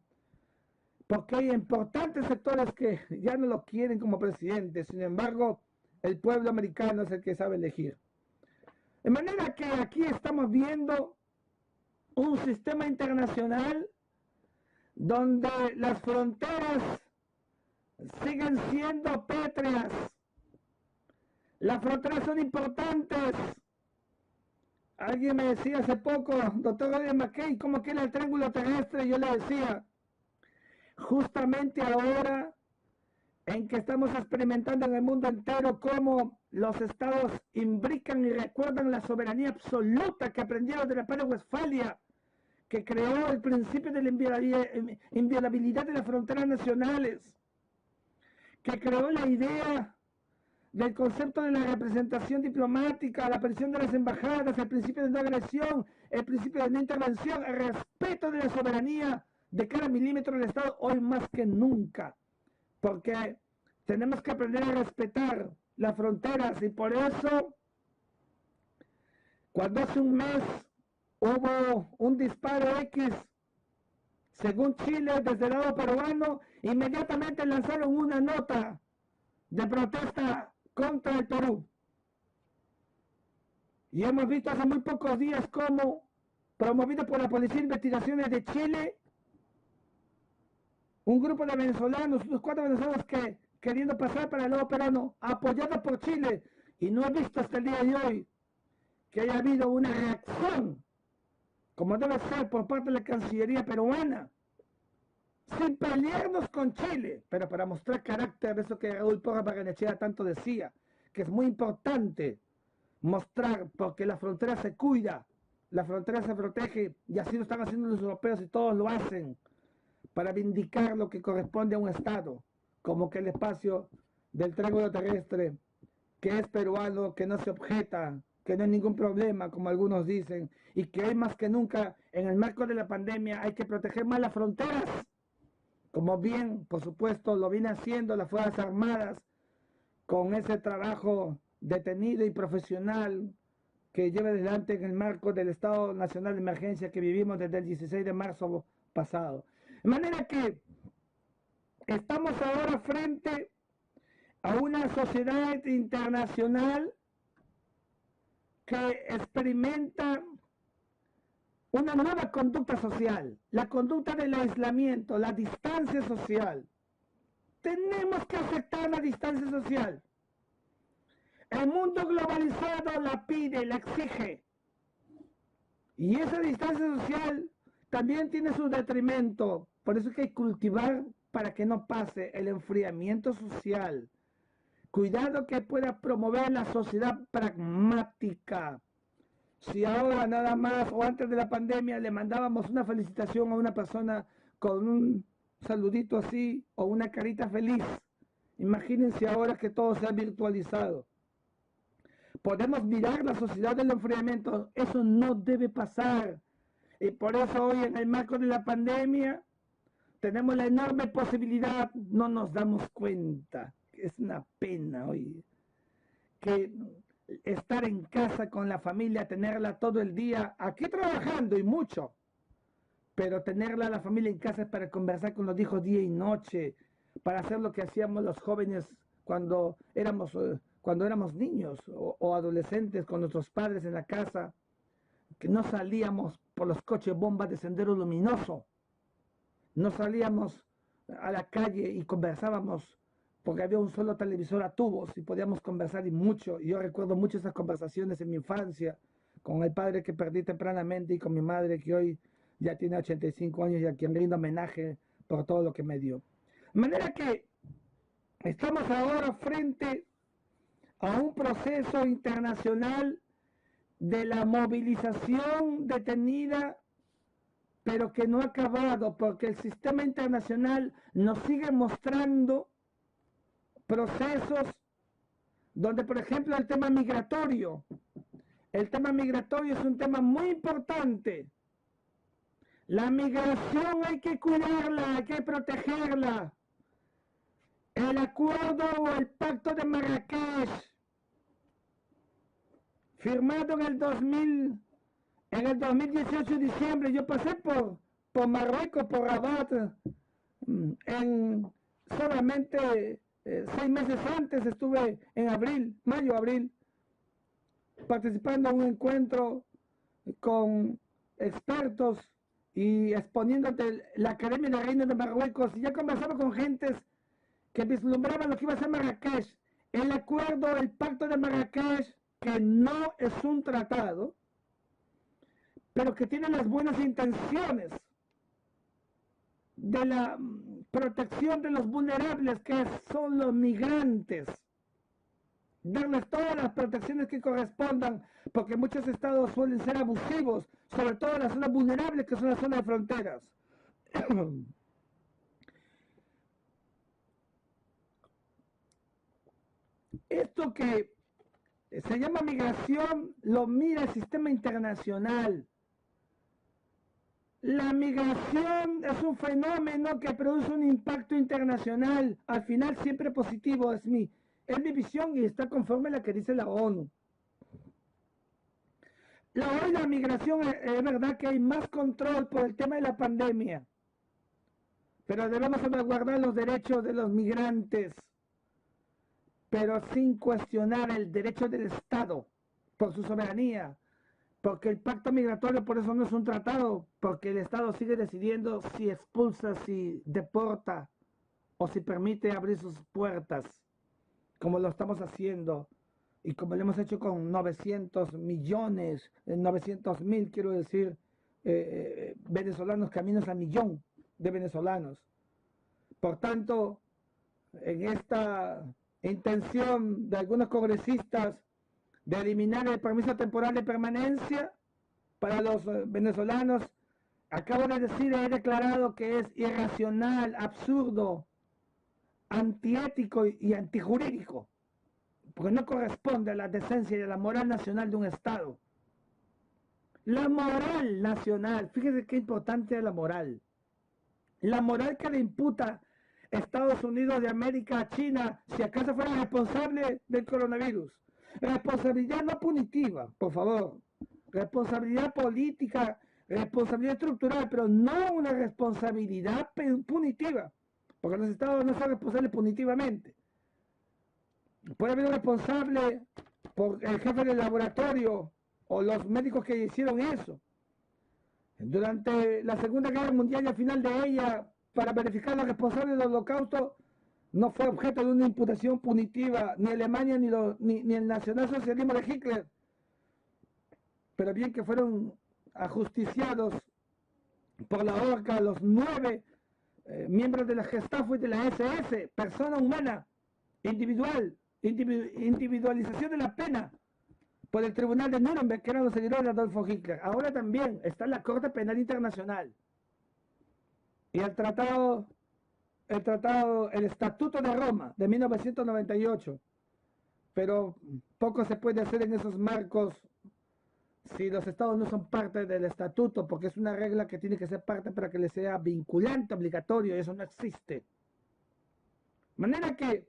Porque hay importantes sectores que ya no lo quieren como presidente. Sin embargo, el pueblo americano es el que sabe elegir. De manera que aquí estamos viendo un sistema internacional donde las fronteras siguen siendo pétreas. Las fronteras son importantes. Alguien me decía hace poco, doctor Rodríguez Mackey, ¿cómo que era el triángulo terrestre? Yo le decía, justamente ahora en que estamos experimentando en el mundo entero cómo los estados imbrican y recuerdan la soberanía absoluta que aprendieron de la Paz de Westfalia, que creó el principio de la inviolabilidad de las fronteras nacionales, que creó la idea del concepto de la representación diplomática, la presión de las embajadas, el principio de no agresión, el principio de no intervención, el respeto de la soberanía de cada milímetro del Estado, hoy más que nunca, porque tenemos que aprender a respetar las fronteras y por eso, cuando hace un mes hubo un disparo X, según Chile, desde el lado peruano, inmediatamente lanzaron una nota de protesta contra el Perú. Y hemos visto hace muy pocos días cómo, promovido por la Policía de Investigaciones de Chile, un grupo de venezolanos, unos 4 venezolanos que queriendo pasar para el lado peruano, apoyados por Chile, y no he visto hasta el día de hoy que haya habido una reacción, como debe ser por parte de la Cancillería peruana, sin pelearnos con Chile, pero para mostrar carácter, eso que Raúl Porras Barrenechea tanto decía, que es muy importante mostrar, porque la frontera se cuida, la frontera se protege, y así lo están haciendo los europeos y todos lo hacen, para vindicar lo que corresponde a un Estado, como que el espacio del triángulo terrestre, que es peruano, que no se objeta, que no hay ningún problema, como algunos dicen, y que hoy más que nunca, en el marco de la pandemia, hay que proteger más las fronteras, como bien, por supuesto, lo viene haciendo las Fuerzas Armadas, con ese trabajo detenido y profesional que lleva adelante en el marco del Estado Nacional de Emergencia que vivimos desde el 16 de marzo pasado. De manera que estamos ahora frente a una sociedad internacional que experimenta una nueva conducta social, la conducta del aislamiento, la distancia social. Tenemos que aceptar la distancia social. El mundo globalizado la pide, la exige. Y esa distancia social también tiene su detrimento. Por eso hay que cultivar para que no pase el enfriamiento social. Cuidado que pueda promover la sociedad pragmática. Si ahora nada más o antes de la pandemia le mandábamos una felicitación a una persona con un saludito así o una carita feliz, imagínense ahora que todo se ha virtualizado. Podemos mirar la sociedad del enfriamiento, eso no debe pasar. Y por eso hoy en el marco de la pandemia tenemos la enorme posibilidad, no nos damos cuenta, es una pena hoy, que estar en casa con la familia, tenerla todo el día, aquí trabajando y mucho, pero tenerla a la familia en casa para conversar con los hijos día y noche, para hacer lo que hacíamos los jóvenes cuando éramos niños o adolescentes con nuestros padres en la casa, que no salíamos por los coches bombas de Sendero Luminoso, no salíamos a la calle y conversábamos porque había un solo televisor a tubos y podíamos conversar y mucho. Y yo recuerdo mucho esas conversaciones en mi infancia con el padre que perdí tempranamente y con mi madre que hoy ya tiene 85 años y a quien rindo homenaje por todo lo que me dio. De manera que estamos ahora frente a un proceso internacional de la movilización detenida, pero que no ha acabado, porque el sistema internacional nos sigue mostrando procesos donde, por ejemplo, el tema migratorio es un tema muy importante. La migración hay que cuidarla, hay que protegerla. El acuerdo o el pacto de Marrakech, firmado en el 2018 de diciembre, yo pasé por Marruecos, por Rabat, en solamente 6 meses antes estuve en mayo-abril, participando en un encuentro con expertos y exponiendo ante la Academia de Reinos de Marruecos, y ya conversaba con gentes que vislumbraban lo que iba a ser Marrakech, el acuerdo, el pacto de Marrakech, que no es un tratado, pero que tiene las buenas intenciones de la protección de los vulnerables, que son los migrantes, darles todas las protecciones que correspondan, porque muchos estados suelen ser abusivos, sobre todo en las zonas vulnerables, que son las zonas de fronteras. Esto que se llama migración lo mira el sistema internacional. La migración es un fenómeno que produce un impacto internacional, al final siempre positivo, es mi visión y está conforme a la que dice la ONU. Hoy la migración es verdad que hay más control por el tema de la pandemia, pero debemos salvaguardar los derechos de los migrantes, pero sin cuestionar el derecho del Estado por su soberanía, porque el pacto migratorio por eso no es un tratado, porque el Estado sigue decidiendo si expulsa, si deporta o si permite abrir sus puertas, como lo estamos haciendo y como lo hemos hecho con 900 millones, 900.000 quiero decir, venezolanos, caminos a millón de venezolanos. Por tanto, en esta intención de algunos congresistas de eliminar el permiso temporal de permanencia para los venezolanos, acabo de decir, he declarado que es irracional, absurdo, antiético y antijurídico, porque no corresponde a la decencia y a la moral nacional de un Estado. La moral nacional, fíjese qué importante es la moral. La moral que le imputa Estados Unidos de América a China, si acaso fuera responsable del coronavirus. Responsabilidad no punitiva, por favor. Responsabilidad política, responsabilidad estructural, pero no una responsabilidad punitiva. Porque los estados no son responsables punitivamente. Puede haber un responsable por el jefe del laboratorio o los médicos que hicieron eso. Durante la Segunda Guerra Mundial y al final de ella, para verificar los responsables del Holocausto, no fue objeto de una imputación punitiva ni Alemania ni el nacionalsocialismo de Hitler, pero bien que fueron ajusticiados por la horca los 9 miembros de la Gestapo y de la SS, persona humana, individualización de la pena por el Tribunal de Nuremberg, que eran los seguidores de Adolfo Hitler. Ahora también está la Corte Penal Internacional y el Estatuto de Roma de 1998, pero poco se puede hacer en esos marcos si los estados no son parte del estatuto, porque es una regla que tiene que ser parte para que le sea vinculante, obligatorio, y eso no existe. De manera que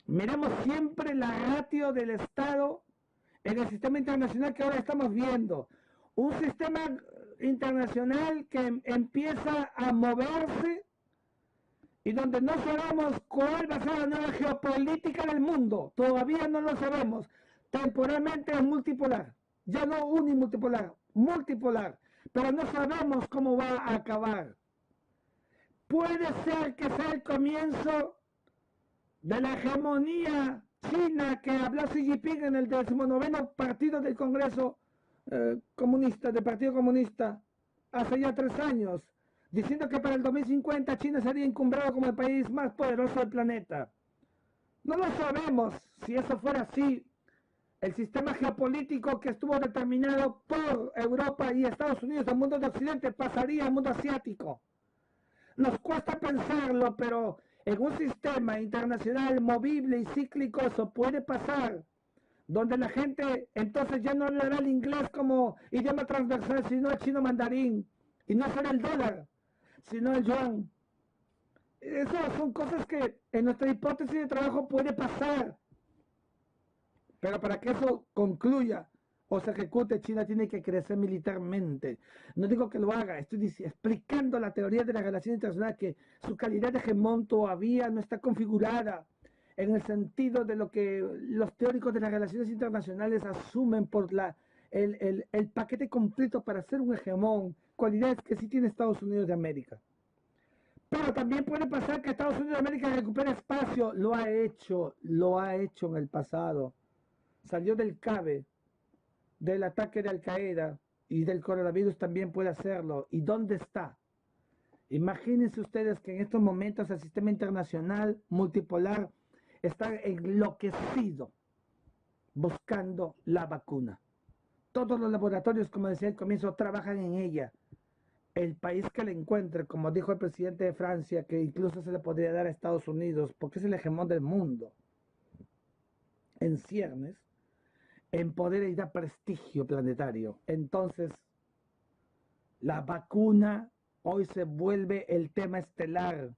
miremos siempre la ratio del Estado en el sistema internacional que ahora estamos viendo. Un sistema internacional que empieza a moverse y donde no sabemos cuál va a ser la nueva geopolítica del mundo. Todavía no lo sabemos. Temporalmente es multipolar. Ya no unimultipolar, multipolar. Pero no sabemos cómo va a acabar. Puede ser que sea el comienzo de la hegemonía china que habló Xi Jinping en el 19º partido del Congreso comunista, del Partido Comunista, hace ya 3 años, diciendo que para el 2050 China sería encumbrado como el país más poderoso del planeta. No lo sabemos. Si eso fuera así, el sistema geopolítico que estuvo determinado por Europa y Estados Unidos, el mundo de Occidente, pasaría al mundo asiático. Nos cuesta pensarlo, pero en un sistema internacional movible y cíclico eso puede pasar, donde la gente entonces ya no hablará el inglés como idioma transversal, sino el chino mandarín, y no será el dólar, sino el yuan. Esas son cosas que en nuestra hipótesis de trabajo puede pasar. Pero para que eso concluya o se ejecute, China tiene que crecer militarmente. No digo que lo haga, estoy explicando la teoría de la relación internacional, que su calidad de hegemón todavía no está configurada en el sentido de lo que los teóricos de las relaciones internacionales asumen por el paquete completo para ser un hegemón, cualidades que sí tiene Estados Unidos de América. Pero también puede pasar que Estados Unidos de América recupere espacio. Lo ha hecho en el pasado. Salió del CABE, del ataque de Al Qaeda, y del coronavirus también puede hacerlo. ¿Y dónde está? Imagínense ustedes que en estos momentos el sistema internacional multipolar está enloquecido buscando la vacuna. Todos los laboratorios, como decía al comienzo, trabajan en ella. El país que la encuentre, como dijo el presidente de Francia, que incluso se le podría dar a Estados Unidos, porque es el hegemón del mundo, en ciernes, en poder y da prestigio planetario. Entonces, la vacuna hoy se vuelve el tema estelar.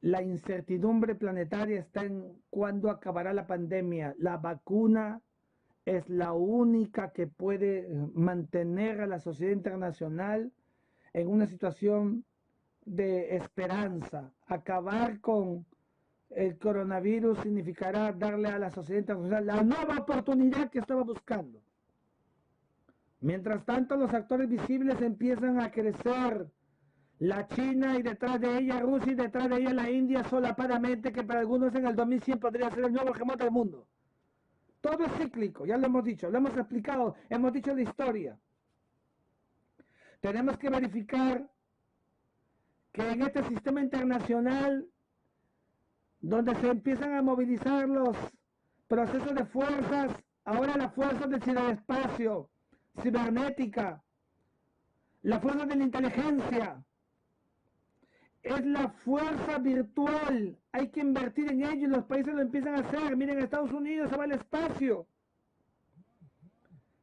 La incertidumbre planetaria está en cuándo acabará la pandemia. La vacuna es la única que puede mantener a la sociedad internacional en una situación de esperanza. Acabar con el coronavirus significará darle a la sociedad internacional la nueva oportunidad que estaba buscando. Mientras tanto, los actores visibles empiezan a crecer. La China y detrás de ella Rusia y detrás de ella la India solapadamente, que para algunos en el 2100 podría ser el nuevo hegemón del mundo. Todo es cíclico, ya lo hemos dicho, lo hemos explicado, hemos dicho la historia. Tenemos que verificar que en este sistema internacional, donde se empiezan a movilizar los procesos de fuerzas, ahora las fuerzas del ciberespacio, cibernética, la fuerza de la inteligencia, es la fuerza virtual, hay que invertir en ello y los países lo empiezan a hacer. Miren, Estados Unidos se va al espacio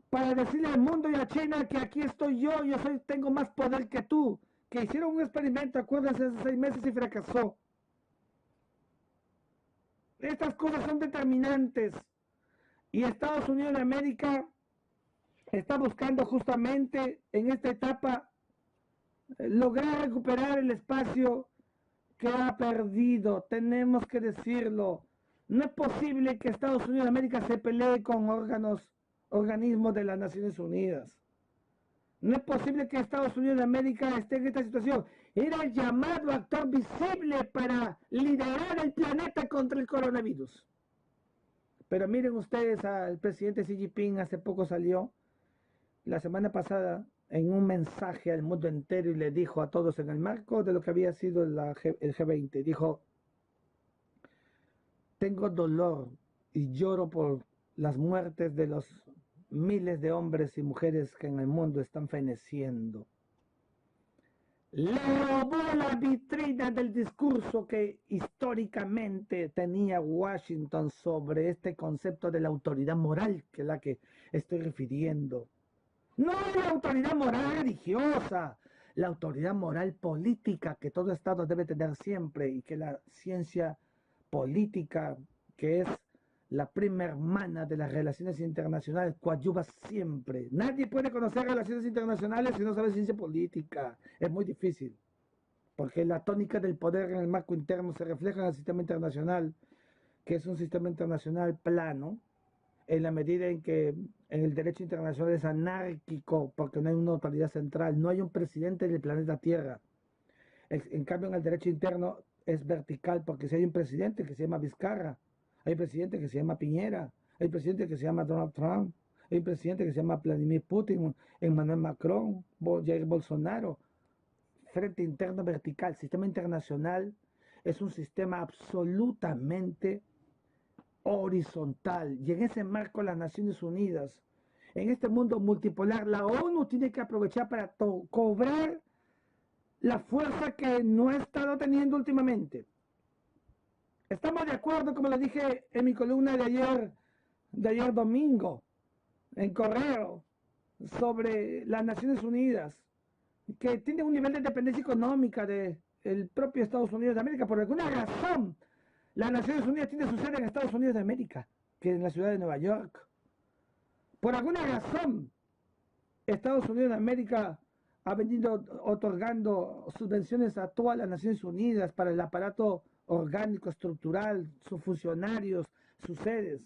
para decirle al mundo y a China que aquí estoy yo tengo más poder que tú, que hicieron un experimento, acuérdense, hace 6 meses y fracasó. Estas cosas son determinantes y Estados Unidos de América está buscando justamente en esta etapa lograr recuperar el espacio que ha perdido. Tenemos que decirlo. No es posible que Estados Unidos de América se pelee con organismos de las Naciones Unidas. No es posible que Estados Unidos de América esté en esta situación. Era el llamado actor visible para liderar el planeta contra el coronavirus. Pero miren ustedes, al presidente Xi Jinping hace poco salió, la semana pasada, en un mensaje al mundo entero y le dijo a todos en el marco de lo que había sido el G20, dijo: tengo dolor y lloro por las muertes de los miles de hombres y mujeres que en el mundo están feneciendo. Le robó la vitrina del discurso que históricamente tenía Washington sobre este concepto de la autoridad moral, que es la que estoy refiriendo. No la autoridad moral religiosa, la autoridad moral política que todo Estado debe tener siempre y que la ciencia política, que es la prima hermana de las relaciones internacionales, coadyuva siempre. Nadie puede conocer relaciones internacionales si no sabe ciencia política. Es muy difícil, porque la tónica del poder en el marco interno se refleja en el sistema internacional, que es un sistema internacional plano, en la medida en que en el derecho internacional es anárquico, porque no hay una autoridad central, no hay un presidente del planeta Tierra. En cambio, en el derecho interno es vertical, porque si hay un presidente que se llama Vizcarra, hay un presidente que se llama Piñera, hay un presidente que se llama Donald Trump, hay un presidente que se llama Vladimir Putin, Emmanuel Macron, Jair Bolsonaro. Frente interno vertical, sistema internacional es un sistema absolutamente horizontal, y en ese marco las Naciones Unidas, en este mundo multipolar, la ONU tiene que aprovechar para cobrar la fuerza que no ha estado teniendo últimamente. Estamos de acuerdo, como lo dije en mi columna de ayer domingo, en Correo, sobre las Naciones Unidas, que tiene un nivel de dependencia económica del propio Estados Unidos de América. Por alguna razón, las Naciones Unidas tiene su sede en Estados Unidos de América, que en la ciudad de Nueva York. Por alguna razón, Estados Unidos de América ha venido otorgando subvenciones a todas las Naciones Unidas para el aparato orgánico, estructural, sus funcionarios, sus sedes.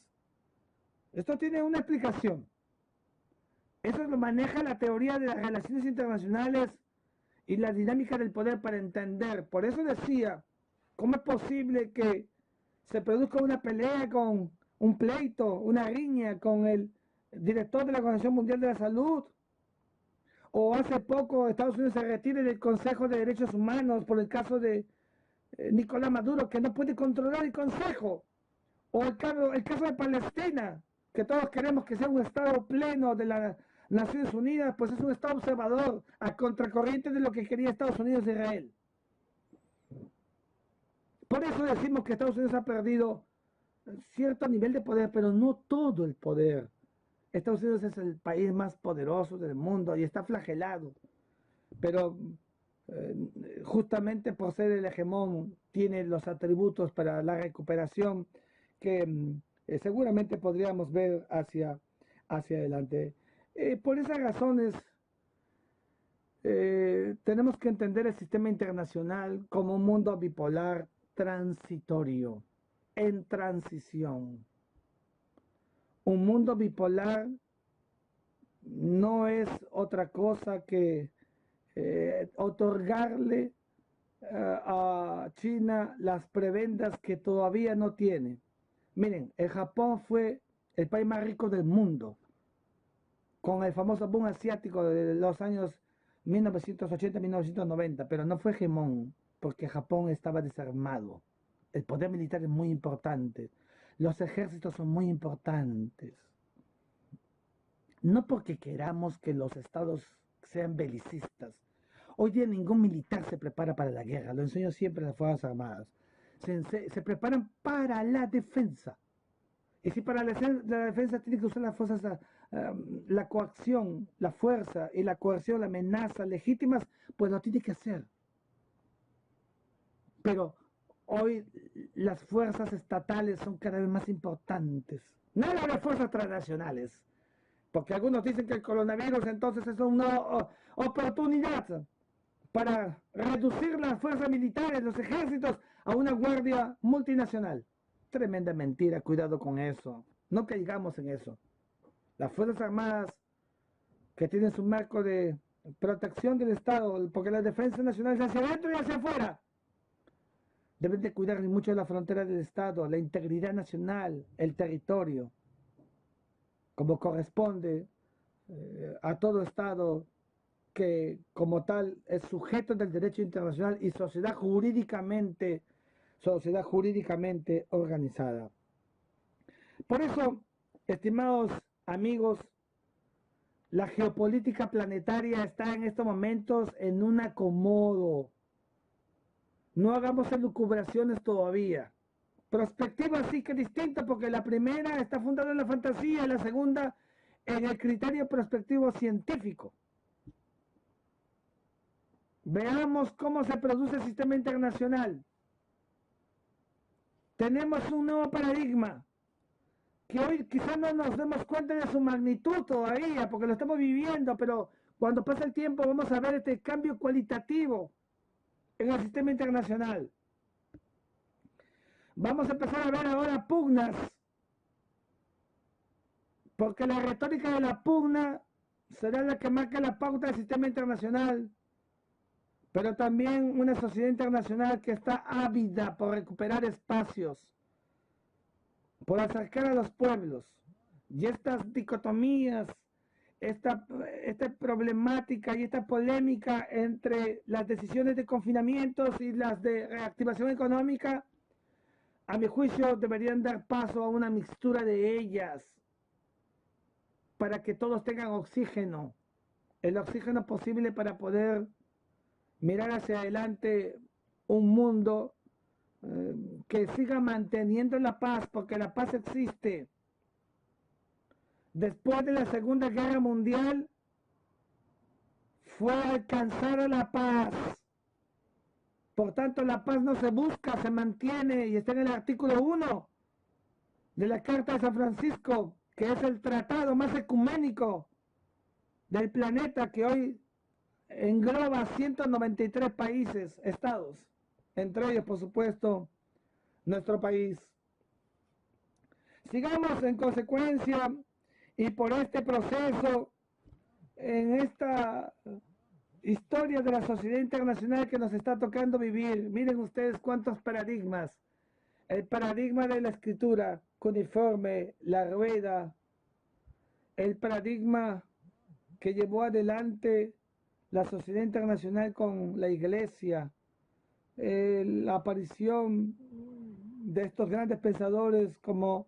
Esto tiene una explicación. Eso lo maneja la teoría de las relaciones internacionales y la dinámica del poder para entender. Por eso decía, ¿cómo es posible que se produzca una pelea con un pleito, una riña con el director de la Organización Mundial de la Salud? O hace poco Estados Unidos se retira del Consejo de Derechos Humanos por el caso de Nicolás Maduro, que no puede controlar el Consejo. O el caso de Palestina, que todos queremos que sea un Estado pleno de las Naciones Unidas, pues es un Estado observador, a contracorriente de lo que quería Estados Unidos e Israel. Por eso decimos que Estados Unidos ha perdido cierto nivel de poder, pero no todo el poder. Estados Unidos es el país más poderoso del mundo y está flagelado, pero justamente por ser el hegemón tiene los atributos para la recuperación que seguramente podríamos ver hacia adelante. Por esas razones tenemos que entender el sistema internacional como un mundo bipolar transitorio, en transición. Un mundo bipolar no es otra cosa que otorgarle a China las prebendas que todavía no tiene. Miren, el Japón fue el país más rico del mundo, con el famoso boom asiático de los años 1980-1990, pero no fue hegemón, porque Japón estaba desarmado. El poder militar es muy importante. Los ejércitos son muy importantes. No porque queramos que los estados sean belicistas. Hoy día ningún militar se prepara para la guerra, lo enseño siempre en las Fuerzas Armadas. Se preparan para la defensa. Y si para la defensa tiene que usar las fuerzas, la coacción, la fuerza y la coerción, la amenaza legítimas, pues lo tiene que hacer. Pero hoy las fuerzas estatales son cada vez más importantes. No las fuerzas transnacionales. Porque algunos dicen que el coronavirus entonces es una oportunidad para reducir las fuerzas militares, los ejércitos, a una guardia multinacional. Tremenda mentira, cuidado con eso. No caigamos en eso. Las Fuerzas Armadas, que tienen su marco de protección del Estado, porque la defensa nacional es hacia adentro y hacia afuera, deben de cuidar mucho la frontera del Estado, la integridad nacional, el territorio, como corresponde a todo Estado que como tal es sujeto del derecho internacional y sociedad jurídicamente organizada. Por eso, estimados amigos, la geopolítica planetaria está en estos momentos en un acomodo. No hagamos elucubraciones todavía. Perspectiva sí que distinta, porque la primera está fundada en la fantasía, la segunda en el criterio prospectivo científico. Veamos cómo se produce el sistema internacional. Tenemos un nuevo paradigma, que hoy quizás no nos demos cuenta de su magnitud todavía, porque lo estamos viviendo, pero cuando pase el tiempo vamos a ver este cambio cualitativo en el sistema internacional. Vamos a empezar a ver ahora pugnas, porque la retórica de la pugna será la que marca la pauta del sistema internacional, pero también una sociedad internacional que está ávida por recuperar espacios, por acercar a los pueblos. Y estas dicotomías, esta problemática y esta polémica entre las decisiones de confinamientos y las de reactivación económica, a mi juicio deberían dar paso a una mixtura de ellas para que todos tengan oxígeno, el oxígeno posible para poder mirar hacia adelante un mundo que siga manteniendo la paz, porque la paz existe. Después de la Segunda Guerra Mundial fue alcanzar la paz. Por tanto, la paz no se busca, se mantiene, y está en el artículo 1 de la Carta de San Francisco, que es el tratado más ecuménico del planeta, que hoy engloba 193 países, estados, entre ellos, por supuesto, nuestro país. Sigamos en consecuencia y por este proceso, en esta historia de la sociedad internacional que nos está tocando vivir. Miren ustedes cuántos paradigmas. El paradigma de la escritura cuneiforme, la rueda, el paradigma que llevó adelante la sociedad internacional con la iglesia, la aparición de estos grandes pensadores como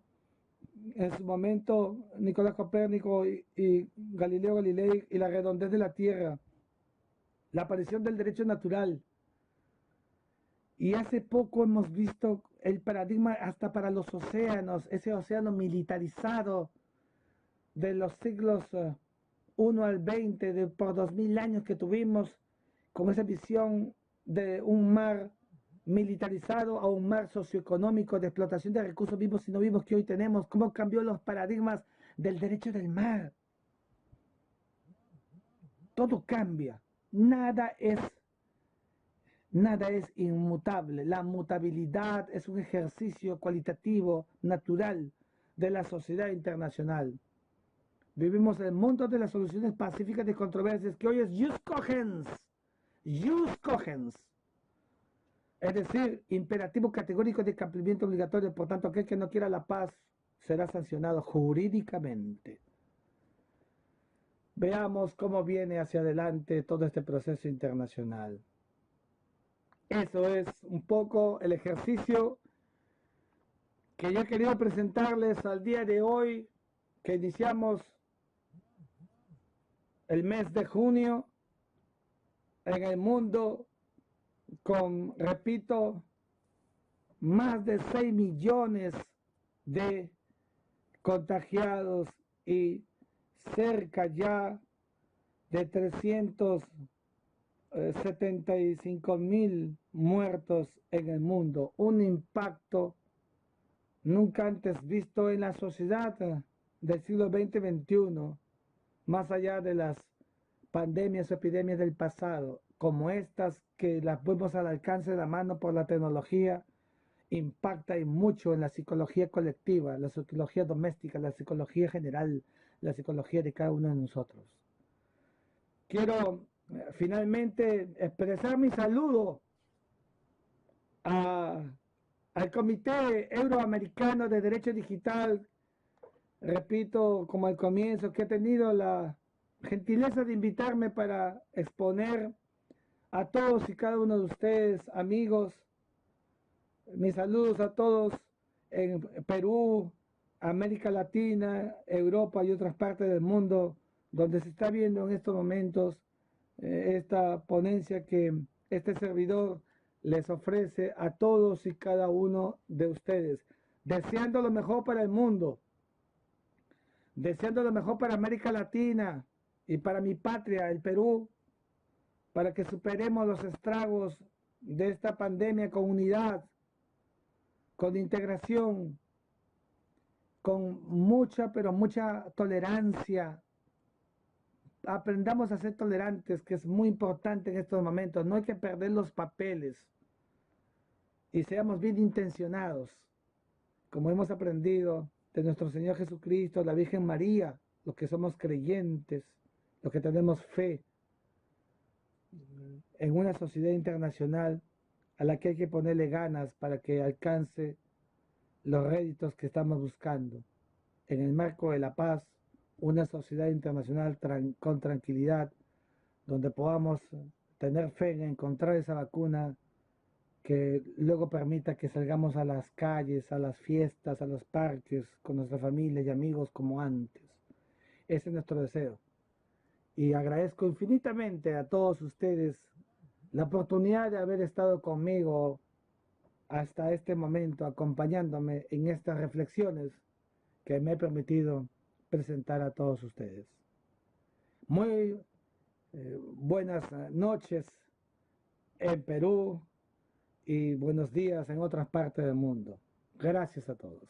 en su momento Nicolás Copérnico y Galileo Galilei y la redondez de la Tierra, la aparición del derecho natural. Y hace poco hemos visto el paradigma hasta para los océanos, ese océano militarizado de los siglos 1 al 20, de por 2000 años que tuvimos, con esa visión de un mar militarizado a un mar socioeconómico de explotación de recursos vivos y no vivos que hoy tenemos, cómo cambió los paradigmas del derecho del mar. Todo cambia, nada es inmutable. La mutabilidad es un ejercicio cualitativo, natural, de la sociedad internacional. Vivimos en el mundo de las soluciones pacíficas de controversias, que hoy es jus cogens. Jus cogens. Es decir, imperativo categórico de cumplimiento obligatorio. Por tanto, aquel que no quiera la paz será sancionado jurídicamente. Veamos cómo viene hacia adelante todo este proceso internacional. Eso es un poco el ejercicio que yo he querido presentarles al día de hoy, que iniciamos el mes de junio en el mundo con, repito, más de 6 millones de contagiados y cerca ya de 375.000 muertos en el mundo. Un impacto nunca antes visto en la sociedad del siglo XX-XXI, más allá de las pandemias o epidemias del pasado, como estas que las vemos al alcance de la mano por la tecnología, impacta y mucho en la psicología colectiva, la psicología doméstica, la psicología general, la psicología de cada uno de nosotros. Quiero finalmente expresar mi saludo al Comité Euroamericano de Derecho Digital, repito, como al comienzo, que ha tenido la gentileza de invitarme para exponer a todos y cada uno de ustedes, amigos, mis saludos a todos en Perú, América Latina, Europa y otras partes del mundo, donde se está viendo en estos momentos esta ponencia que este servidor les ofrece a todos y cada uno de ustedes, deseando lo mejor para el mundo, deseando lo mejor para América Latina y para mi patria, el Perú, para que superemos los estragos de esta pandemia con unidad, con integración, con mucha, pero mucha tolerancia. Aprendamos a ser tolerantes, que es muy importante en estos momentos. No hay que perder los papeles y seamos bien intencionados, como hemos aprendido de nuestro Señor Jesucristo, la Virgen María, los que somos creyentes, los que tenemos fe en una sociedad internacional a la que hay que ponerle ganas para que alcance los réditos que estamos buscando. En el marco de la paz, una sociedad internacional con tranquilidad, donde podamos tener fe en encontrar esa vacuna que luego permita que salgamos a las calles, a las fiestas, a los parques, con nuestra familia y amigos como antes. Ese es nuestro deseo. Y agradezco infinitamente a todos ustedes la oportunidad de haber estado conmigo hasta este momento, acompañándome en estas reflexiones que me he permitido presentar a todos ustedes. Muy buenas noches en Perú y buenos días en otras partes del mundo. Gracias a todos.